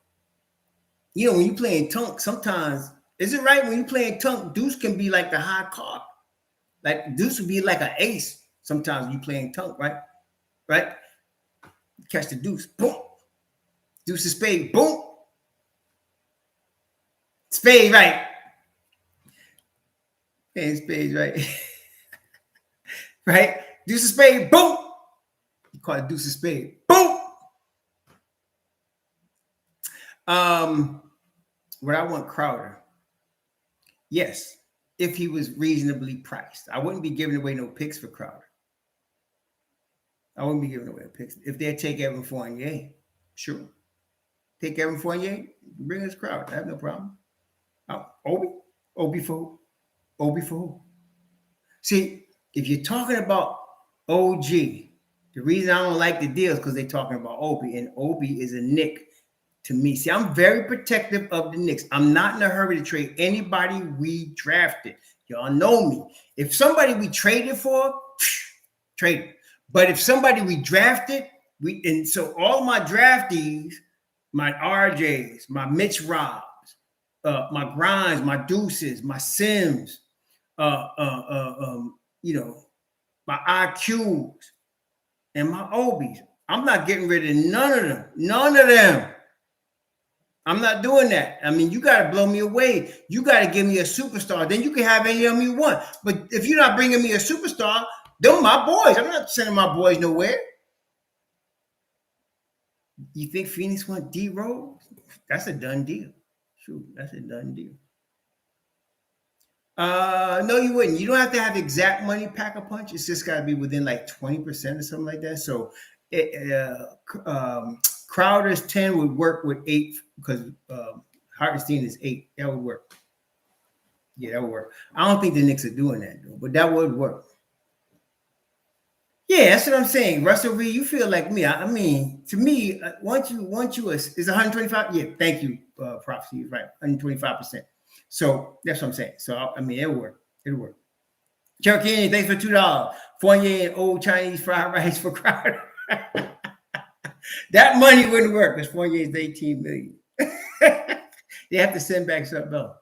when you playing Tunk, sometimes, is it right when you playing Tunk, deuce can be like the high card. Like deuce would be like an ace sometimes when you playing Tunk, right? Right? Catch the deuce, boom. Deuce is spade, boom. Spade, right? Hey, spade, right? Right? Deuce is spade, boom. You call it deuce is spade, boom. What I want Crowder. Yes, if he was reasonably priced. I wouldn't be giving away no picks for Crowder. I wouldn't be giving away picks. If they'd take Evan Fournier, sure. Take Evan Fournier, bring us Crowder. I have no problem. Obi for who? See, if you're talking about OG, the reason I don't like the deal is because they're talking about Obi, and Obi is a Knick to me. See, I'm very protective of the Knicks. I'm not in a hurry to trade anybody we drafted. Y'all know me. If somebody we traded for, trade them. But if somebody we drafted, and so all my draftees, my RJs, my Mitch Robs, my Grimes, my Deuces, my Sims, you know, my IQs and my Obis. I'm not getting rid of none of them. None of them. I'm not doing that. I mean, you got to blow me away. You got to give me a superstar. Then you can have any of them you want. But if you're not bringing me a superstar, they're my boys. I'm not sending my boys nowhere. You think Phoenix want D-Rose? That's a done deal. Shoot, that's a done deal. No, you wouldn't. You don't have to have exact money pack a punch. It's just got to be within like 20% or something like that. So Crowder's 10 would work with 8 because Hartenstein is 8. That would work. Yeah, that would work. I don't think the Knicks are doing that though, but that would work. Yeah, that's what I'm saying. Russell Reed, you feel like me. I mean, to me, once you is 125. Yeah, thank you, Prophecy. Right, 125%. So that's what I'm saying. So I mean, it'll work. It'll work. Cherokee, thanks for $2. Fournier and old Chinese fried rice for Crowder. That money wouldn't work because Fournier is $18 million. They have to send back something else.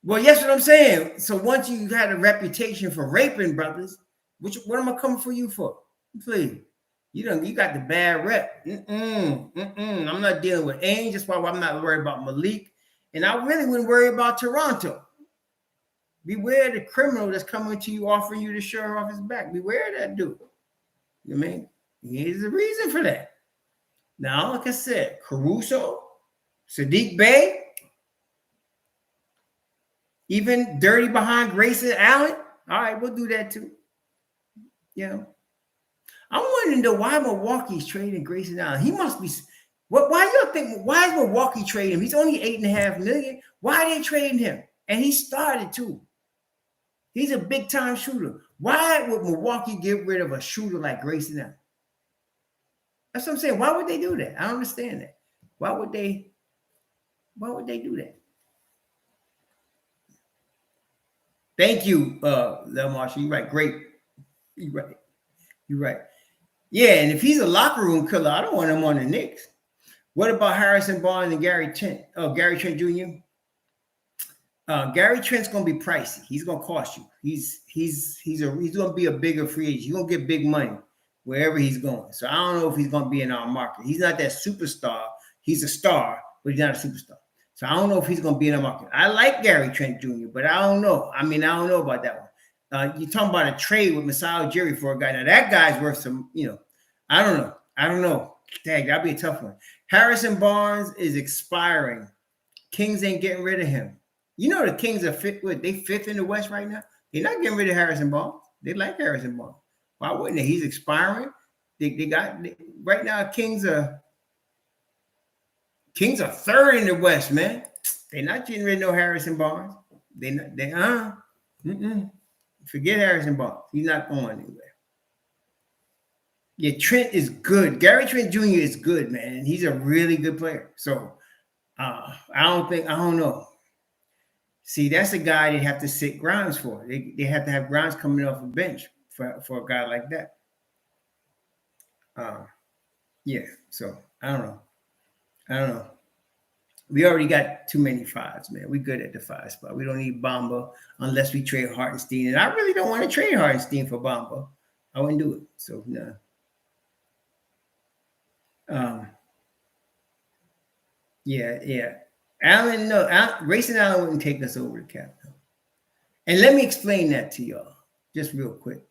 Well, yes, what I'm saying. So once you had a reputation for raping brothers, what am I coming for you for? Please. You got the bad rep. I'm not dealing with Ainge. That's why I'm not worried about Malik. And I really wouldn't worry about Toronto. Beware the criminal that's coming to you offering you the shirt off his back. Beware that dude. You know what I mean? Here's the reason for that. Now, like I said, Caruso, Saddiq Bey, even dirty behind Grayson Allen. All right, we'll do that too. You know, I'm wondering though why Milwaukee's trading Grayson Allen. He must be. Why y'all think? Why is Milwaukee trading him? He's only $8.5 million. Why are they trading him? And he started too. He's a big time shooter. Why would Milwaukee get rid of a shooter like Grayson Allen? That's what I'm saying. Why would they do that? I don't understand that. Why would they do that? Thank you, Lil Marshall. You're right. Great. You're right. Yeah, and if he's a locker room killer, I don't want him on the Knicks. What about Harrison Barnes and Gary Trent? Oh, Gary Trent Jr. Gary Trent's gonna be pricey. He's gonna cost you. He's gonna be a bigger free agent. He's gonna get big money wherever he's going. So I don't know if he's gonna be in our market. He's not that superstar. He's a star, but he's not a superstar. So I don't know if he's gonna be in our market. I like Gary Trent Jr., but I don't know. I mean, I don't know about that one. You're talking about a trade with Masai Ujiri for a guy. Now that guy's worth some, I don't know. Dang, that'd be a tough one. Harrison Barnes is expiring. Kings ain't getting rid of him. You know the Kings are fifth in the West right now. They're not getting rid of Harrison Barnes. They like Harrison Barnes. Why wouldn't they? He's expiring. Right now. Kings are third in the West, man. They're not getting rid of no Harrison Barnes. Forget Harrison Barnes. He's not going anywhere. Yeah, Trent is good. Gary Trent Jr. is good, man. He's a really good player. So I don't know. See, that's a guy they have to sit Grimes for. They have to have Grimes coming off the bench for a guy like that. Yeah, so I don't know. We already got too many fives, man. We're good at the 5 spot. We don't need Bamba unless we trade Hartenstein. And I really don't want to trade Hartenstein for Bamba. I wouldn't do it. So, no. Yeah. Grayson Allen wouldn't take us over the cap. No. And let me explain that to y'all just real quick.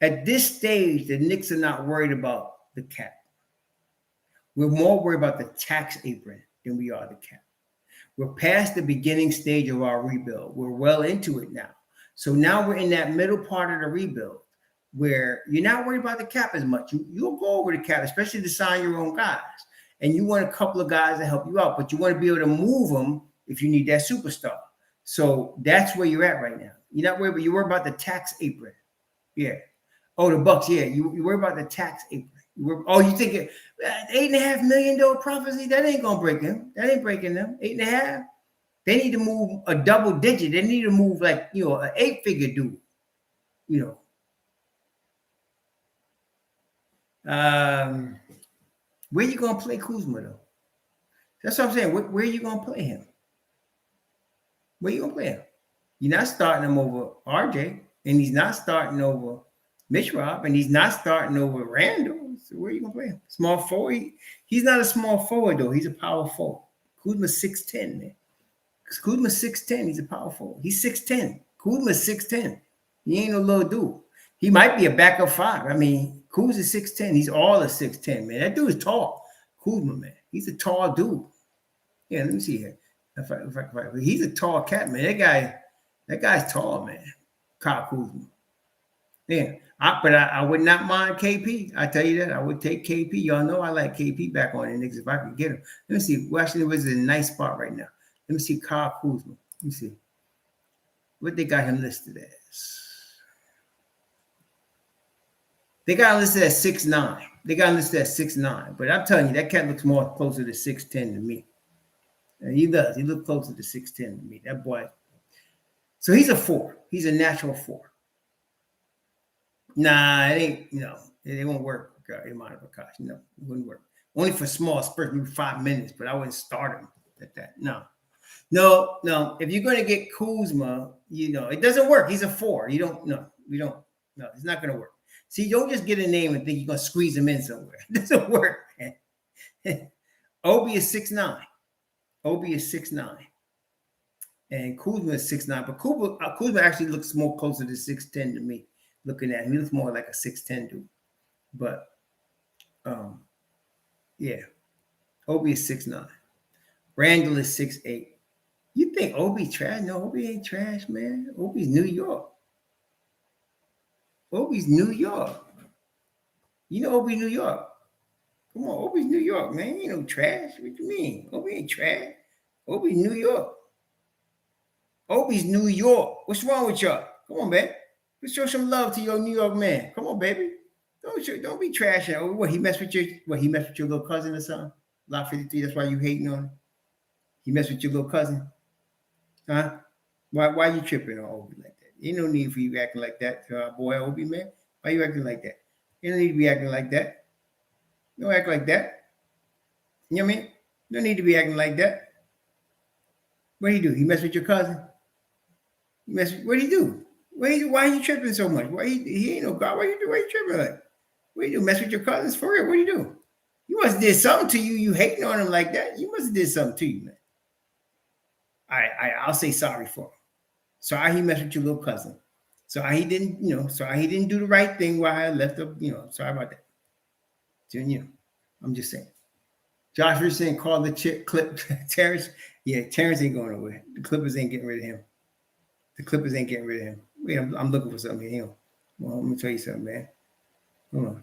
At this stage, the Knicks are not worried about the cap. We're more worried about the tax apron than we are the cap. We're past the beginning stage of our rebuild. We're well into it now. So now we're in that middle part of the rebuild where you're not worried about the cap as much. You'll go over the cap, especially to sign your own guys. And you want a couple of guys to help you out, but you want to be able to move them if you need that superstar. So that's where you're at right now. You're not worried, but you worry about the tax apron. Yeah. Oh, the Bucks. Yeah. You worry about the tax apron. You think $8.5 million prophecy? That ain't gonna break him. That ain't breaking them. 8.5. They need to move a double digit. They need to move like an 8-figure dude. Where you gonna play Kuzma though? That's what I'm saying. Where are you gonna play him? Where you gonna play him? You're not starting him over RJ, and he's not starting over Mitch Rob, and he's not starting over Randle. So where are you gonna play him? Small forward. He's not a small forward though. He's a power forward. Kuzma's 6'10", man. Kuzma's 6'10". He's a power forward. He's 6'10". Kuzma's 6'10". He ain't no little dude. He might be a backup 5. I mean, Kuzma's 6'10". He's all a 6'10", man. That dude is tall. Kuzma, man. He's a tall dude. Yeah, let me see here. He's a tall cat, man. That guy's tall, man. Kyle Kuzma. Yeah. But I would not mind KP. I tell you that. I would take KP. Y'all know I like KP back on the Knicks if I could get him. Let me see. Washington was in a nice spot right now. Let me see Kyle Kuzma. Let me see. What they got him listed as? They got him listed at 6'9". They got him listed at 6'9". But I'm telling you, that cat looks more closer to 6'10" to me. And he does. He looks closer to 6'10" to me. That boy. So he's a 4. He's a natural 4. Nah, it ain't, it won't work. Imani Prakash. No, it wouldn't work. Only for small spurts, maybe 5 minutes, but I wouldn't start him at that. No. If you're going to get Kuzma, it doesn't work. He's a 4. No, it's not going to work. See, don't just get a name and think you're going to squeeze him in somewhere. It doesn't work, man. Obi is 6'9". Obi is 6'9". And Kuzma is 6'9". But Kuzma actually looks more closer to 6'10" to me. Looking at him, he looks more like a 6'10" dude. But, yeah. Obi is 6'9". Randle is 6'8". You think Obi trash? No, Obi ain't trash, man. Obi's New York. Obi's New York. Obi New York. Come on, Obi's New York, man. Ain't no trash. What you mean? Obi ain't trash. Obi's New York. Obi's New York. What's wrong with y'all? Come on, man. Let's show some love to your New York man. Come on, baby. Don't be trashing Obi. What, he messed with your little cousin or something? Lot 53, that's why you hating on him? He messed with your little cousin? Huh? Why you tripping on Obi like that? Ain't no need for you acting like that to our boy Obi, man. Why you acting like that? You don't need to be acting like that. Don't act like that. You know what I mean? You don't need to be acting like that. What did he do? He messed with your cousin? What did he do? Why are you tripping so much? He ain't no God. Why you tripping like? What do you do? Mess with your cousins for real? What do you do? You must have did something to you. You hating on him like that. You must have did something to you, man. I'll say sorry for him. Sorry he messed with your little cousin. Sorry he didn't, sorry he didn't do the right thing while I left him, sorry about that. I'm just saying. Josh was saying call the clip Terrence. Yeah, Terrence ain't going nowhere. The Clippers ain't getting rid of him. Wait, I'm looking for something here. Well, let me tell you something, man. Hold on.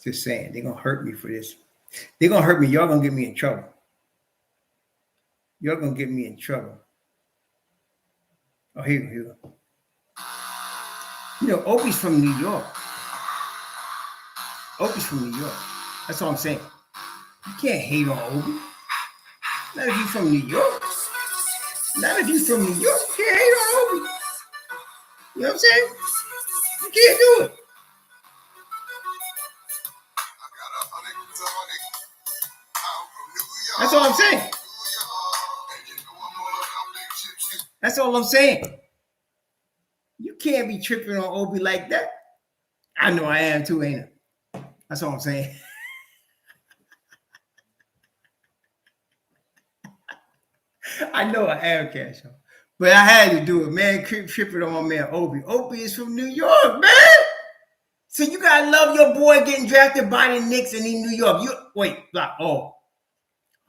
Just saying, they're going to hurt me for this. They're going to hurt me. Y'all going to get me in trouble. Oh, here we go. Obi's from New York. That's all I'm saying. You can't hate on Obi. Not if you're from New York. You can't hate on Obi. You know what I'm saying? You can't do it. That's all I'm saying. That's all I'm saying. You can't be tripping on Obi like that. I know I am too, ain't I? That's all I'm saying. I know I am, Cash. But I had to do it, man. Keep tripping on my man Obi. Obi is from New York, man. So you gotta love your boy getting drafted by the Knicks and in New York.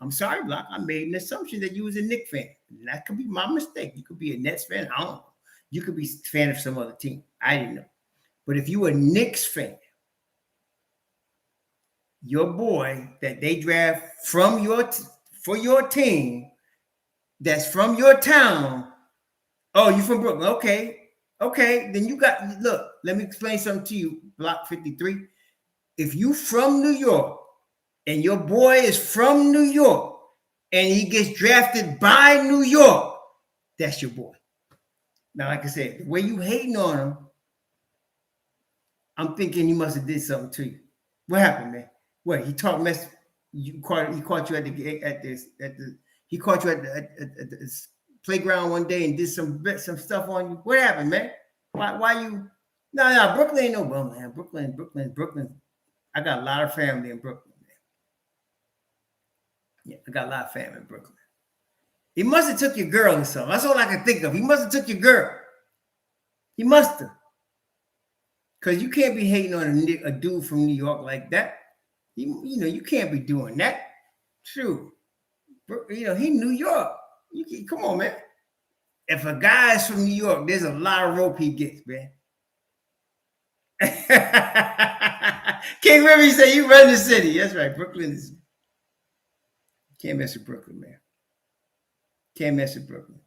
I'm sorry, Block. I made an assumption that you was a Knicks fan. That could be my mistake. You could be a Nets fan. I don't know. You could be a fan of some other team. I didn't know. But if you were a Knicks fan, your boy that they draft from for your team, that's from your town. Oh, you from Brooklyn? Okay. Then you got, look, let me explain something to you, Block 53. If you from New York and your boy is from New York and he gets drafted by New York, that's your boy. Now, like I said, the way you hating on him, I'm thinking he must have did something to you. What happened, man? What, he talked mess? He caught you at the playground one day and did some stuff on you. What happened, man? Why you? No, Brooklyn ain't no bum, man. Brooklyn. I got a lot of family in Brooklyn, man. Yeah, I got a lot of family in Brooklyn. He must have took your girl or something. That's all I can think of. He must have took your girl. He must have. Because you can't be hating on a dude from New York like that. You can't be doing that. True. He New York. Come on, man. If a guy's from New York, there's a lot of rope he gets, man. King Remy said you run the city. That's right. Brooklyn is. Can't mess with Brooklyn, man. Can't mess with Brooklyn.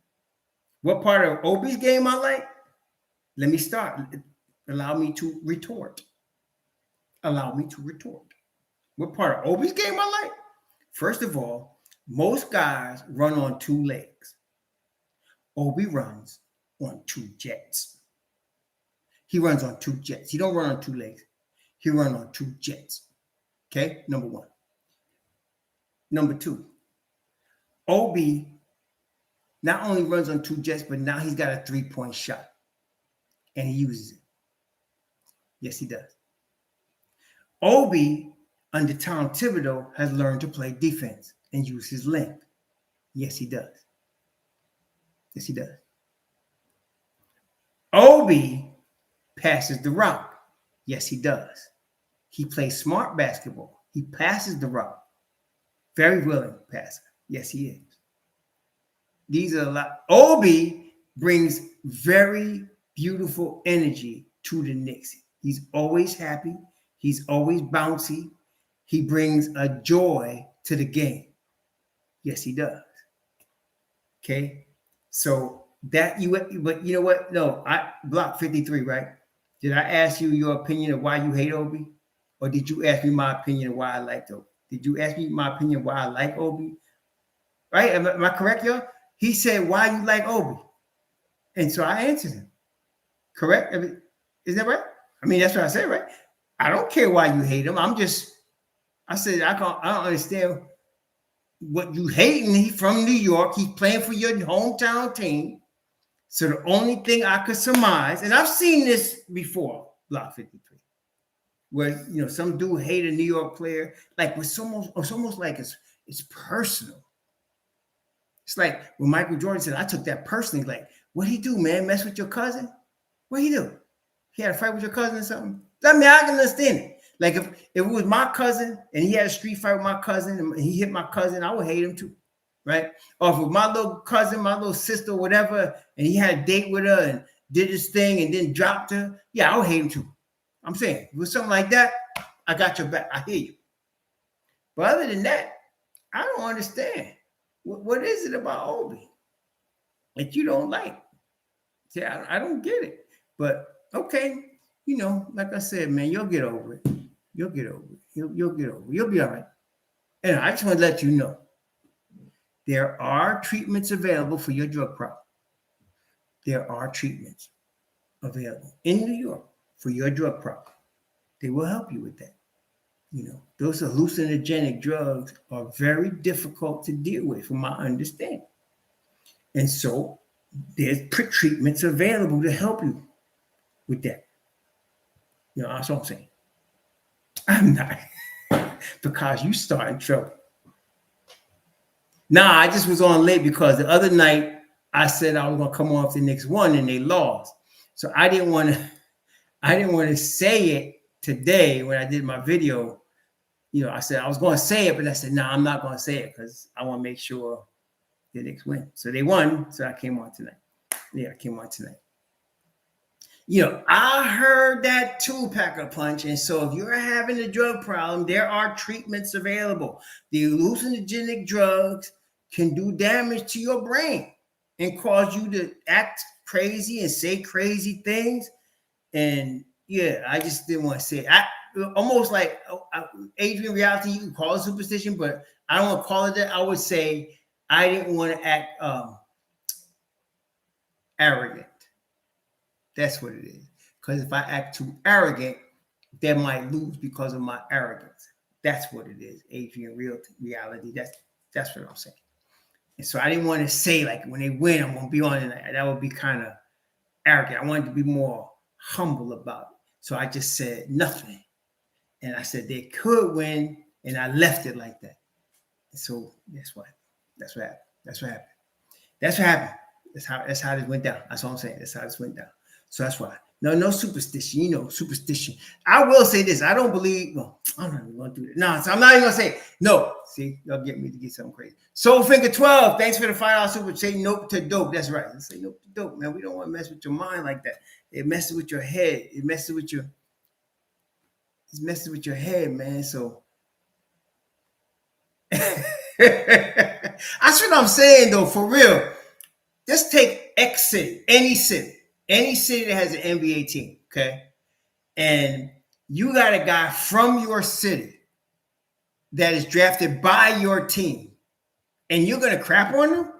What part of Obi's game I like? Let me start. Allow me to retort. What part of Obi's game I like? First of all, most guys run on 2 legs. Obi runs on 2 jets. He runs on 2 jets. He don't run on 2 legs. He runs on 2 jets. Okay, number 1. Number 2, Obi not only runs on 2 jets, but now he's got a 3-point shot. And he uses it. Yes, he does. Obi, under Tom Thibodeau, has learned to play defense and use his length. Yes, he does. Yes, he does. Obi passes the rock. Yes, he does. He plays smart basketball. He passes the rock. Very willing passer. Yes, he is. These are a lot. Obi brings very beautiful energy to the Knicks. He's always happy. He's always bouncy. He brings a joy to the game. Yes, he does. Okay. So but you know what? No, Block 53, right? Did I ask you your opinion of why you hate Obi? Or did you ask me my opinion of why I liked Obi? Did you ask me my opinion why I like Obi? Right? Am I correct, y'all? He said, why you like Obi? And so I answered him. Correct? Is that right? I mean, that's what I said, right? I don't care why you hate him. I said, I don't understand what you hating. He's from New York. He's playing for your hometown team. So the only thing I could surmise, and I've seen this before, Block 53, where some dude hate a New York player, like it's almost like it's personal. It's like when Michael Jordan said, I took that personally. Like, what'd he do, man? Mess with your cousin? What'd he do? He had a fight with your cousin or something? I mean, I can understand it. Like if it was my cousin and he had a street fight with my cousin and he hit my cousin, I would hate him too, right? Or if it was my little cousin, my little sister, whatever, and he had a date with her and did his thing and then dropped her, yeah, I would hate him too. I'm saying, if it was something like that, I got your back. I hear you. But other than that, I don't understand. What is it about Obi that you don't like? See, I don't get it. But okay, like I said, man, you'll get over it. You'll get over it. You'll get over it. You'll be all right. And I just want to let you know, there are treatments available for your drug problem. There are treatments available in New York for your drug problem. They will help you with that. Those hallucinogenic drugs are very difficult to deal with, from my understanding. And so there's treatments available to help you with that. That's what I'm saying. I'm not, because you starting trouble. Nah, I just was on late because the other night I said I was gonna come on if the Knicks won and they lost. So I didn't want to say it today when I did my video I said I was going to say it, but I said, no, I'm not going to say it because I want to make sure the Knicks win. So they won. So I came on tonight. Yeah, I came on tonight. I heard that too, Packer Punch. And so if you're having a drug problem, there are treatments available. The hallucinogenic drugs can do damage to your brain and cause you to act crazy and say crazy things. And yeah, I just didn't want to say it. Almost like Adrian reality, you can call it superstition, but I don't want to call it that. I would say I didn't want to act arrogant. That's what it is. Because if I act too arrogant, they might lose because of my arrogance. That's what it is. Adrian reality. That's what I'm saying. And so I didn't want to say like when they win, I'm gonna be on it. That would be kind of arrogant. I wanted to be more humble about it. So I just said nothing. And I said they could win, and I left it like that. And so that's what happened. That's what happened. That's how this went down. That's all I'm saying. That's how this went down. So that's why. No superstition. Superstition. I will say this. I don't believe. Well, I'm not even going to do that. No, so I'm not even going to say it. No. See, y'all get me to get something crazy. Soulfinger 12. Thanks for the $5 super. Say nope to dope. That's right. Say nope to dope, man. We don't want to mess with your mind like that. It messes with your head. It messes with your. It's messing with your head, man. So that's what I'm saying, though. For real. Just take X city, any city that has an NBA team, okay? And you got a guy from your city that is drafted by your team, and you're going to crap on him?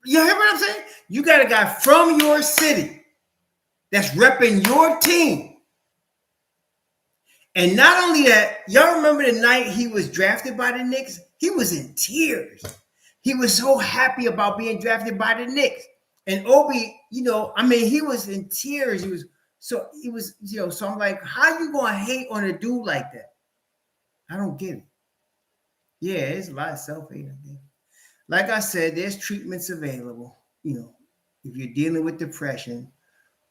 You hear what I'm saying? You got a guy from your city that's repping your team. And not only that, y'all remember the night he was drafted by the Knicks? He was in tears. He was so happy about being drafted by the Knicks. And Obi, he was in tears. So I'm like, how you going to hate on a dude like that? I don't get it. Yeah, there's a lot of self-hate out there. Like I said, there's treatments available. If you're dealing with depression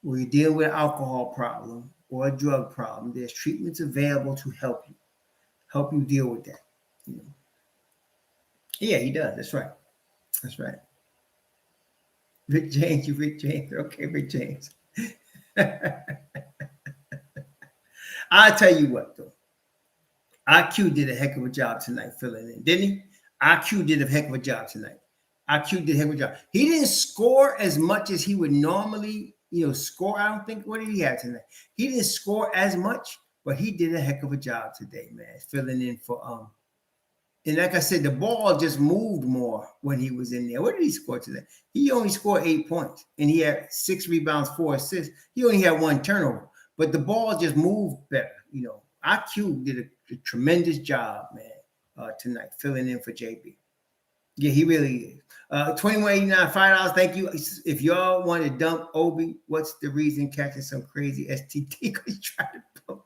or you're dealing with an alcohol problem or a drug problem, there's treatments available to help you deal with that. Yeah, he does. That's right. Rick James. Okay, Rick James. I'll tell you what, though. IQ did a heck of a job tonight filling in, didn't he? IQ did a heck of a job tonight. He didn't score as much as he would normally, score. I don't think. What did he have tonight? He didn't score as much, but he did a heck of a job today, man, filling in for And like I said, the ball just moved more when he was in there. What did he score today? He only scored 8 points, and he had 6 rebounds, 4 assists. He only had 1 turnover, but the ball just moved better. IQ did a tremendous job, man, tonight, filling in for JB. Yeah, he really is. $21.89, $5. Thank you. If y'all want to dump Obi, what's the reason? Catching some crazy STD because he tried to pump.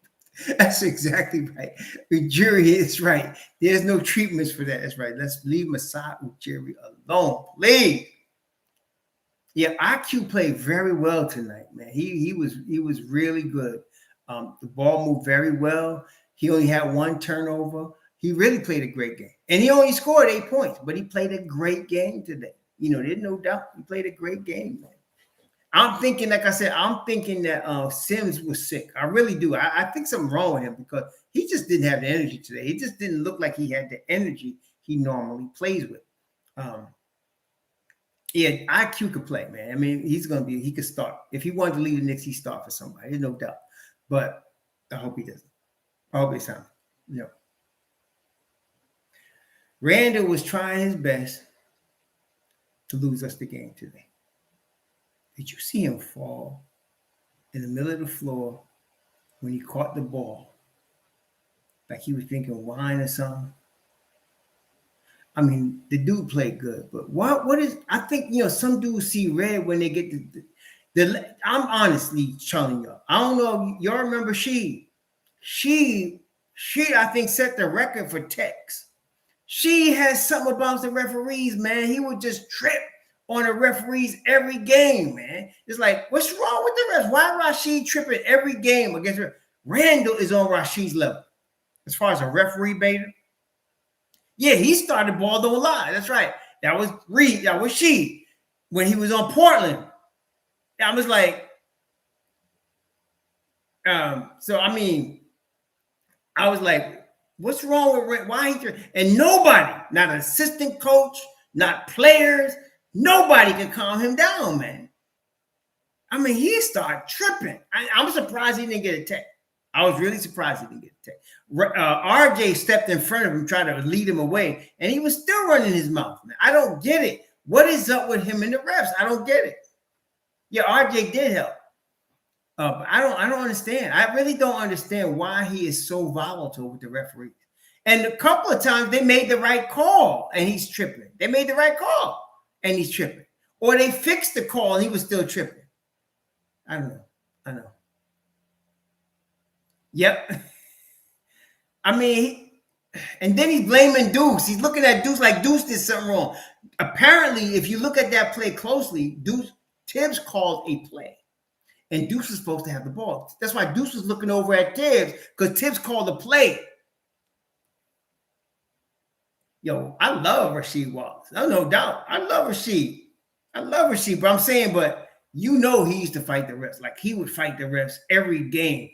That's exactly right. Ujiri is right. There's no treatments for that. That's right. Let's leave Masai Ujiri alone, please. Yeah, IQ played very well tonight, man. He was really good. The ball moved very well. He only had 1 turnover. He really played a great game. And he only scored 8 points, but he played a great game today. There's no doubt he played a great game, man. I'm thinking, like I said, that Sims was sick. I really do. I think something wrong with him because he just didn't have the energy today. He just didn't look like he had the energy he normally plays with. Yeah, IQ could play, man. I mean, he could start. If he wanted to leave the Knicks, he'd start for somebody. There's no doubt. But I hope he doesn't. I hope it's him. Randle was trying his best to lose us the game today. Did you see him fall in the middle of the floor when he caught the ball? Like he was drinking wine or something? I mean, the dude played good, but what is, I think, some dudes see red when they get I'm honestly telling y'all. I don't know. Y'all remember she, I think, set the record for texts. She has something about the referees, man. He would just trip on the referees every game, man. It's like, what's wrong with the refs? Why Rashid tripping every game against her? Randle is on Rashid's level. as far as a referee beta. Yeah, he started Ball Don't Lie. That's right. That was Reed. That was she when he was on Portland. I was like, so I mean, I was like, what's wrong with Red? Why he? And nobody, not an assistant coach, not players, nobody can calm him down, man. I mean, he started tripping. I'm surprised he didn't get a tech. I was really surprised he didn't get a tech. RJ stepped in front of him, tried to lead him away, and he was still running his mouth, man. I don't get it. What is up with him and the refs? I don't get it. Yeah, RJ did help. But I don't understand. I really don't understand why he is so volatile with the referees. And a couple of times they made the right call and he's tripping. They made the right call and he's tripping. Or they fixed the call and he was still tripping. I don't know. I know. Yep. I mean, and then he's blaming Deuce. He's looking at Deuce like Deuce did something wrong. Apparently, if you look at that play closely, Tibbs called a play. And Deuce was supposed to have the ball. That's why Deuce was looking over at Tibbs, because Tibbs called the play. Yo, I love Rasheed Wallace. No doubt. I love Rasheed. But I'm saying, but you know he used to fight the refs. Like, he would fight the refs every game.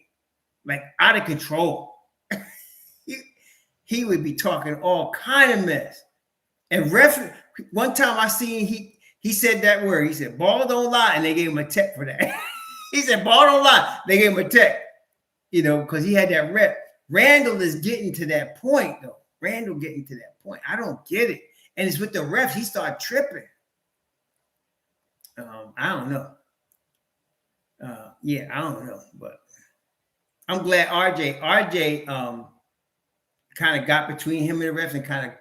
Like, out of control. he would be talking all kind of mess. And one time I seen he said that word. He said, ball don't lie, and they gave him a tech for that. He said, ball don't lie. They gave him a tech, because he had that rep. Randle is getting to that point, though. Randle getting to that point. I don't get it. And it's with the refs. He started tripping. I don't know. I don't know. But I'm glad RJ kind of got between him and the refs and kind of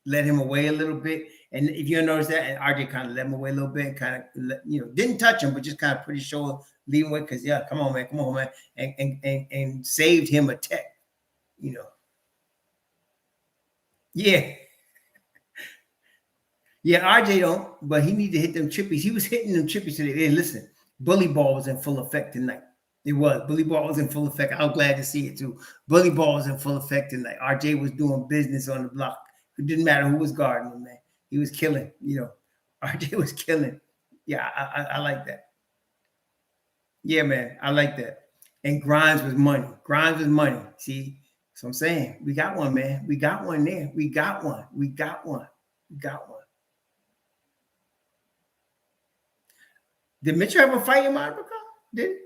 let him away a little bit. And if you notice that, and RJ kind of let him away a little bit and kind of, didn't touch him, but just kind of put his shoulder, leave him away, because, come on, man. And saved him a tech, Yeah. Yeah, RJ don't, but he need to hit them chippies. He was hitting them chippies today. Hey, listen, bully ball was in full effect tonight. It was. Bully ball was in full effect. I'm glad to see it too. Bully ball was in full effect tonight. RJ was doing business on the block. It didn't matter who was guarding him, man. He was killing, RJ was killing. Yeah, I like that. Yeah, man, I like that. And Grimes was money. See, so I'm saying, we got one, man. We got one there. We got one. Did Mitchell have a fight in Monaco? Did he?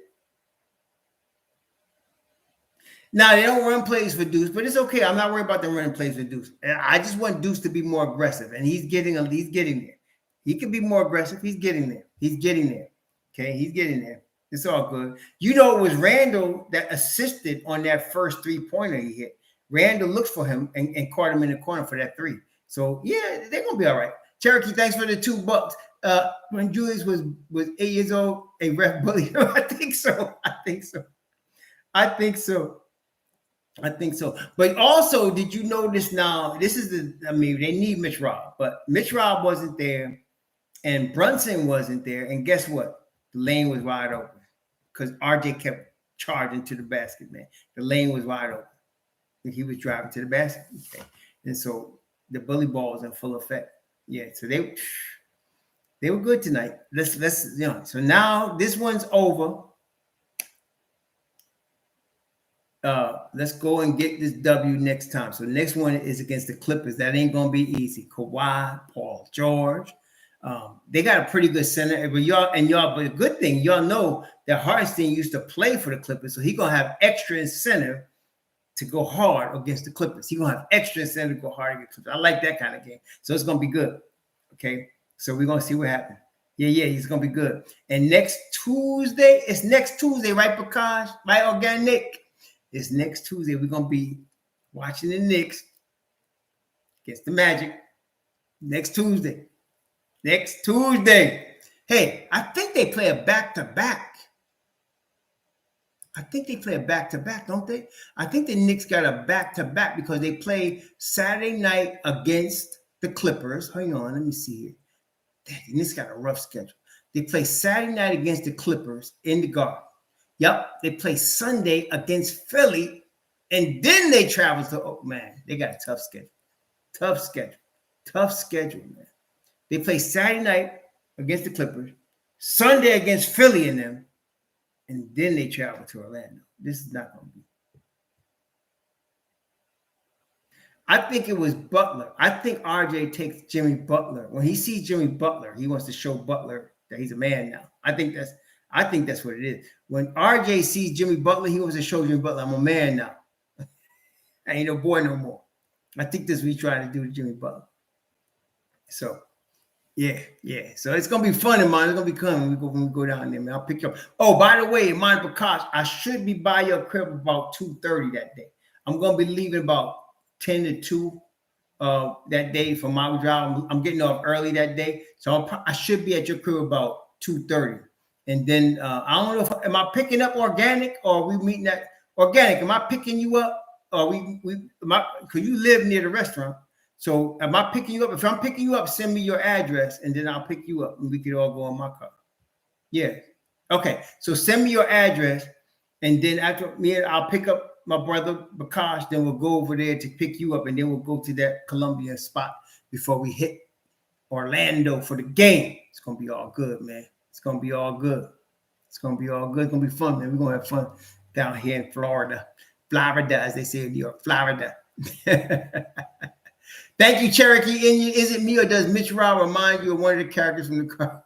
Now, they don't run plays for Deuce, but it's okay. I'm not worried about them running plays for Deuce. I just want Deuce to be more aggressive, and he's getting there. He can be more aggressive. He's getting there. Okay, he's getting there. It's all good. It was Randle that assisted on that first three-pointer he hit. Randle looks for him and caught him in the corner for that three. So, yeah, they're going to be all right. Cherokee, thanks for the $2. When Julius was 8 years old, a ref bully him. I think so. But also, did you notice now, they need Mitch Robb, but Mitch Robb wasn't there and Brunson wasn't there. And guess what? The lane was wide open because RJ kept charging to the basket, man. The lane was wide open. He was driving to the basket. Okay. And so the bully ball was in full effect. Yeah. So they were good tonight. So now this one's over. Let's go and get this W next time. So next one is against the Clippers. That ain't gonna be easy. Kawhi, Paul George. They got a pretty good center. But a good thing, y'all know that Hartenstein used to play for the Clippers, so he's gonna have extra incentive to go hard against the Clippers. He's gonna have extra incentive to go hard against the Clippers. I like that kind of game. So it's gonna be good. Okay. So we're gonna see what happens. Yeah, he's gonna be good. And it's next Tuesday, right, Prakash? Right, Organic? It's next Tuesday. We're going to be watching the Knicks against the Magic next Tuesday. Hey, I think they play a back-to-back. Don't they? I think the Knicks got a back-to-back because they play Saturday night against the Clippers. Hang on, let me see here. Dang, the Knicks got a rough schedule. They play Saturday night against the Clippers in the Garden. Yep, they play Sunday against Philly And then they travel to, oh man, they got a tough schedule. Tough schedule, man. They play Saturday night against the Clippers, Sunday against Philly and them, and then they travel to Orlando. This is not going to be. I think it was Butler. I think RJ takes Jimmy Butler. When he sees Jimmy Butler, he wants to show Butler that he's a man now. I think that's what it is. When RJ sees Jimmy Butler, he wants to show Jimmy Butler, I'm a man now. I ain't no boy no more. I think that's what he's trying to do to Jimmy Butler. So, yeah. So it's gonna be fun in mine. It's gonna be coming when we go down there, man. I'll pick you up. Oh, by the way, mine Prakash, I should be by your crib about 2:30 that day. I'm gonna be leaving about 10 to 2 that day from my job. I'm getting off early that day, so I should be at your crib about 2:30. And then I don't know am I picking up organic or are we meeting at organic? Am I picking you up? Or because you live near the restaurant. So am I picking you up? If I'm picking you up, send me your address and then I'll pick you up and we could all go in my car. Yeah. Okay. So send me your address and then after me, I'll pick up my brother Bakash. Then we'll go over there to pick you up and then we'll go to that Colombian spot before we hit Orlando for the game. It's going to be all good, man. It's going to be all good. It's going to be all good. It's going to be fun, man. We're going to have fun down here in Florida. Florida, as they say in New York, Florida. Thank you, Cherokee. Is it me or does Mitch Rob remind you of one of the characters from the car?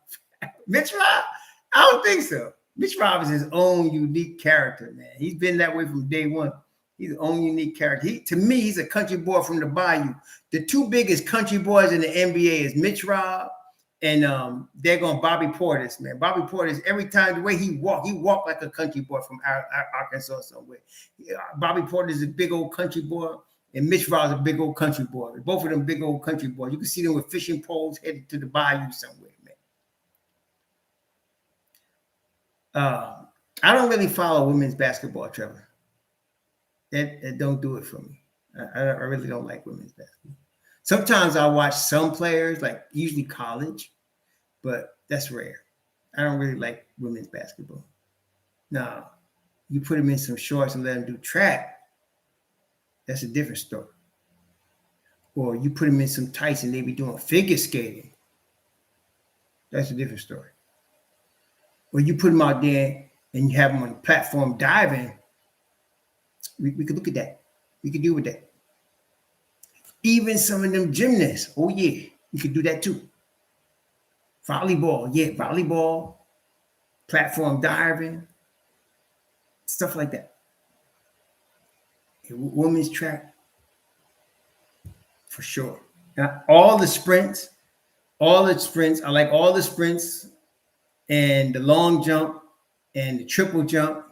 Mitch Rob? I don't think so. Mitch Rob is his own unique character, man. He's been that way from day one. He's his own unique character. To me, he's a country boy from the bayou. The two biggest country boys in the NBA is Mitch Rob and they're going Bobby Portis, man. Bobby Portis, every time the way he walked like a country boy from Arkansas somewhere. Bobby Portis is a big old country boy, and Mitch Ross is a big old country boy. Both of them big old country boys. You can see them with fishing poles headed to the bayou somewhere, man. I don't really follow women's basketball, Trevor. That don't do it for me. I really don't like women's basketball. Sometimes I watch some players, like usually college, but that's rare. I don't really like women's basketball. Now, you put them in some shorts and let them do track, that's a different story. Or you put them in some tights and they be doing figure skating. That's a different story. Or you put them out there and you have them on the platform diving, we could look at that. We could deal with that. Even some of them gymnasts, oh yeah, you could do that too. Volleyball, platform diving, stuff like that. Women's track, for sure. Now, all the sprints, I like all the sprints and the long jump and the triple jump.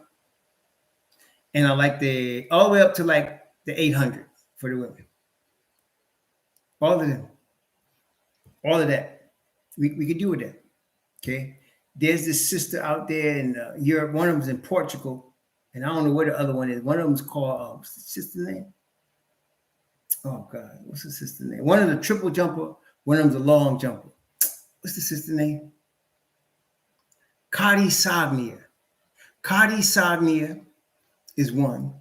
And I like all the way up to like the 800 for the women. All of them. All of that. We could do with that. Okay. There's this sister out there in Europe. One of them's in Portugal. And I don't know where the other one is. One of them's called, what's the sister name? Oh, God. What's the sister name? One of the triple jumper. One of them's a long jumper. What's the sister name? Cardi Sagnia. Cardi Sagnia is one.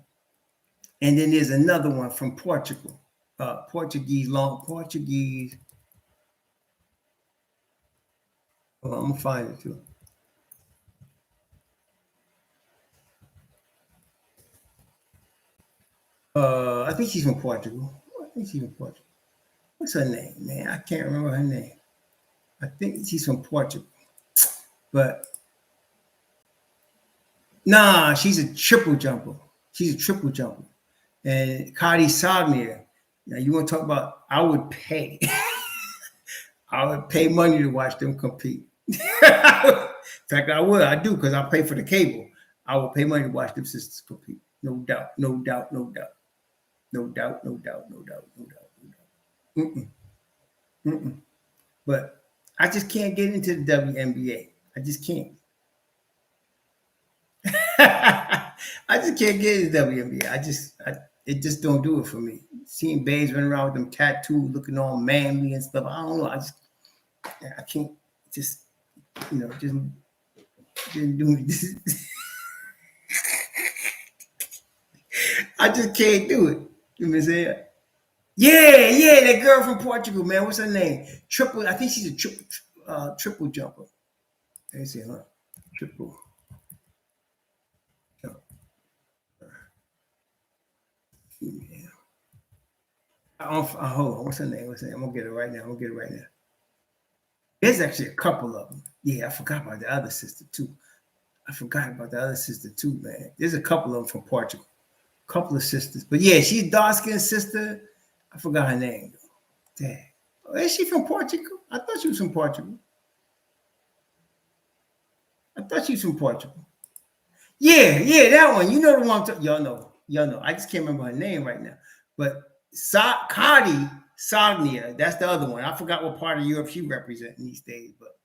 And then there's another one from Portugal. Portuguese. Hold on, I'm gonna find it too. I think she's from Portugal. What's her name, man? I can't remember her name. I think she's from Portugal. But nah, she's a triple jumper. And Cardi Sagnia. Now you want to talk about? I would pay. I would pay money to watch them compete. In fact, I would. I do because I pay for the cable. I will pay money to watch them sisters compete. No doubt. But I just can't get into the WNBA. I just can't. I just can't get into the WNBA. It just don't do it for me. Seeing babes running around with them tattoos, looking all manly and stuff. I don't know. I can't just didn't do this. I just can't do it. You know what I'm saying? Yeah, that girl from Portugal, man. What's her name? Triple. I think she's a triple jumper. Let me see, huh? Triple. Jumper. Yeah. Hold on. What's her name? I'm gonna get it right now. There's actually a couple of them. Yeah, I forgot about the other sister too. Man. There's a couple of them from Portugal. Couple of sisters. But yeah, she's dark-skinned sister. I forgot her name. Dang. Oh, is she from Portugal? I thought she was from Portugal. Yeah, that one. You know the one. Y'all know. I just can't remember her name right now. But Cardi Sagnia, that's the other one. I forgot what part of Europe she represents these days. But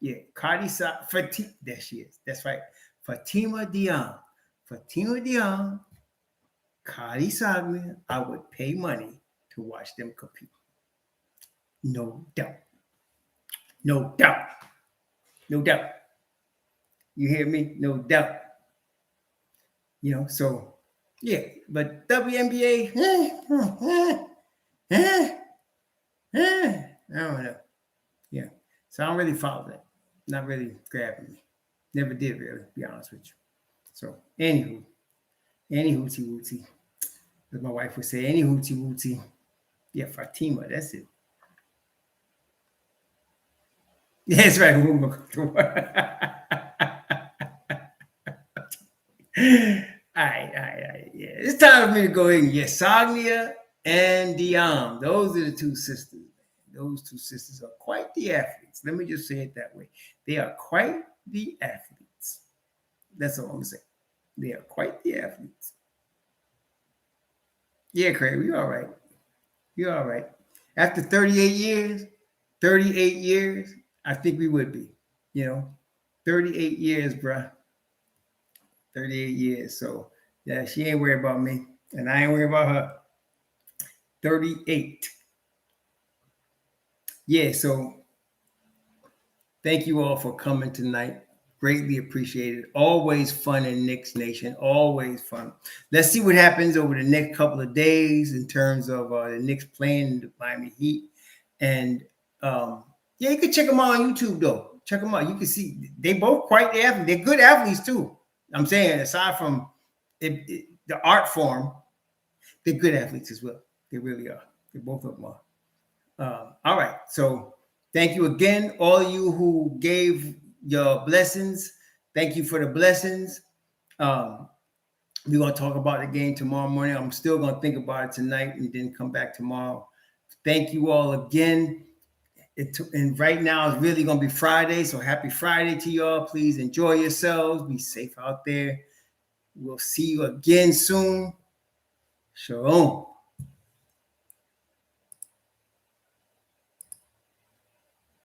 yeah, Cardi Fatima. There she is. That's right. Fatima Dion. Cardi Sagnia. I would pay money to watch them compete. No doubt. You hear me? No doubt. So yeah, but WNBA, I don't know. Yeah. So I don't really follow that. Not really grabbing me. Never did really, be honest with you. So any hootie wootie. As my wife would say, any hootie wootie. Yeah, Fatima, that's it. Yeah, that's right. All right. Yeah, it's time for me to go in. Yes, Sagnia and Dion. Those are the two sisters. Those two sisters are quite the athletes. Let me just say it that way. They are quite the athletes. That's all I'm saying. They are quite the athletes. Yeah, Craig, you're all right. You're all right. After 38 years, I think we would be. 38 years, bruh. 38 years. So, yeah, she ain't worried about me, and I ain't worried about her. 38. Yeah, so thank you all for coming tonight. Greatly appreciated. Always fun in Knicks Nation. Always fun. Let's see what happens over the next couple of days in terms of the Knicks playing the Miami Heat. And yeah, you can check them out on YouTube, though. Check them out. You can see they both quite the athletes. They're good athletes, too. I'm saying, aside from the art form, they're good athletes as well. They really are. They both of them are. All right. So thank you again, all of you who gave your blessings. Thank you for the blessings. We're going to talk about the game tomorrow morning. I'm still going to think about it tonight and then come back tomorrow. Thank you all again. And right now it's really going to be Friday. So happy Friday to y'all. Please enjoy yourselves. Be safe out there. We'll see you again soon. Shalom.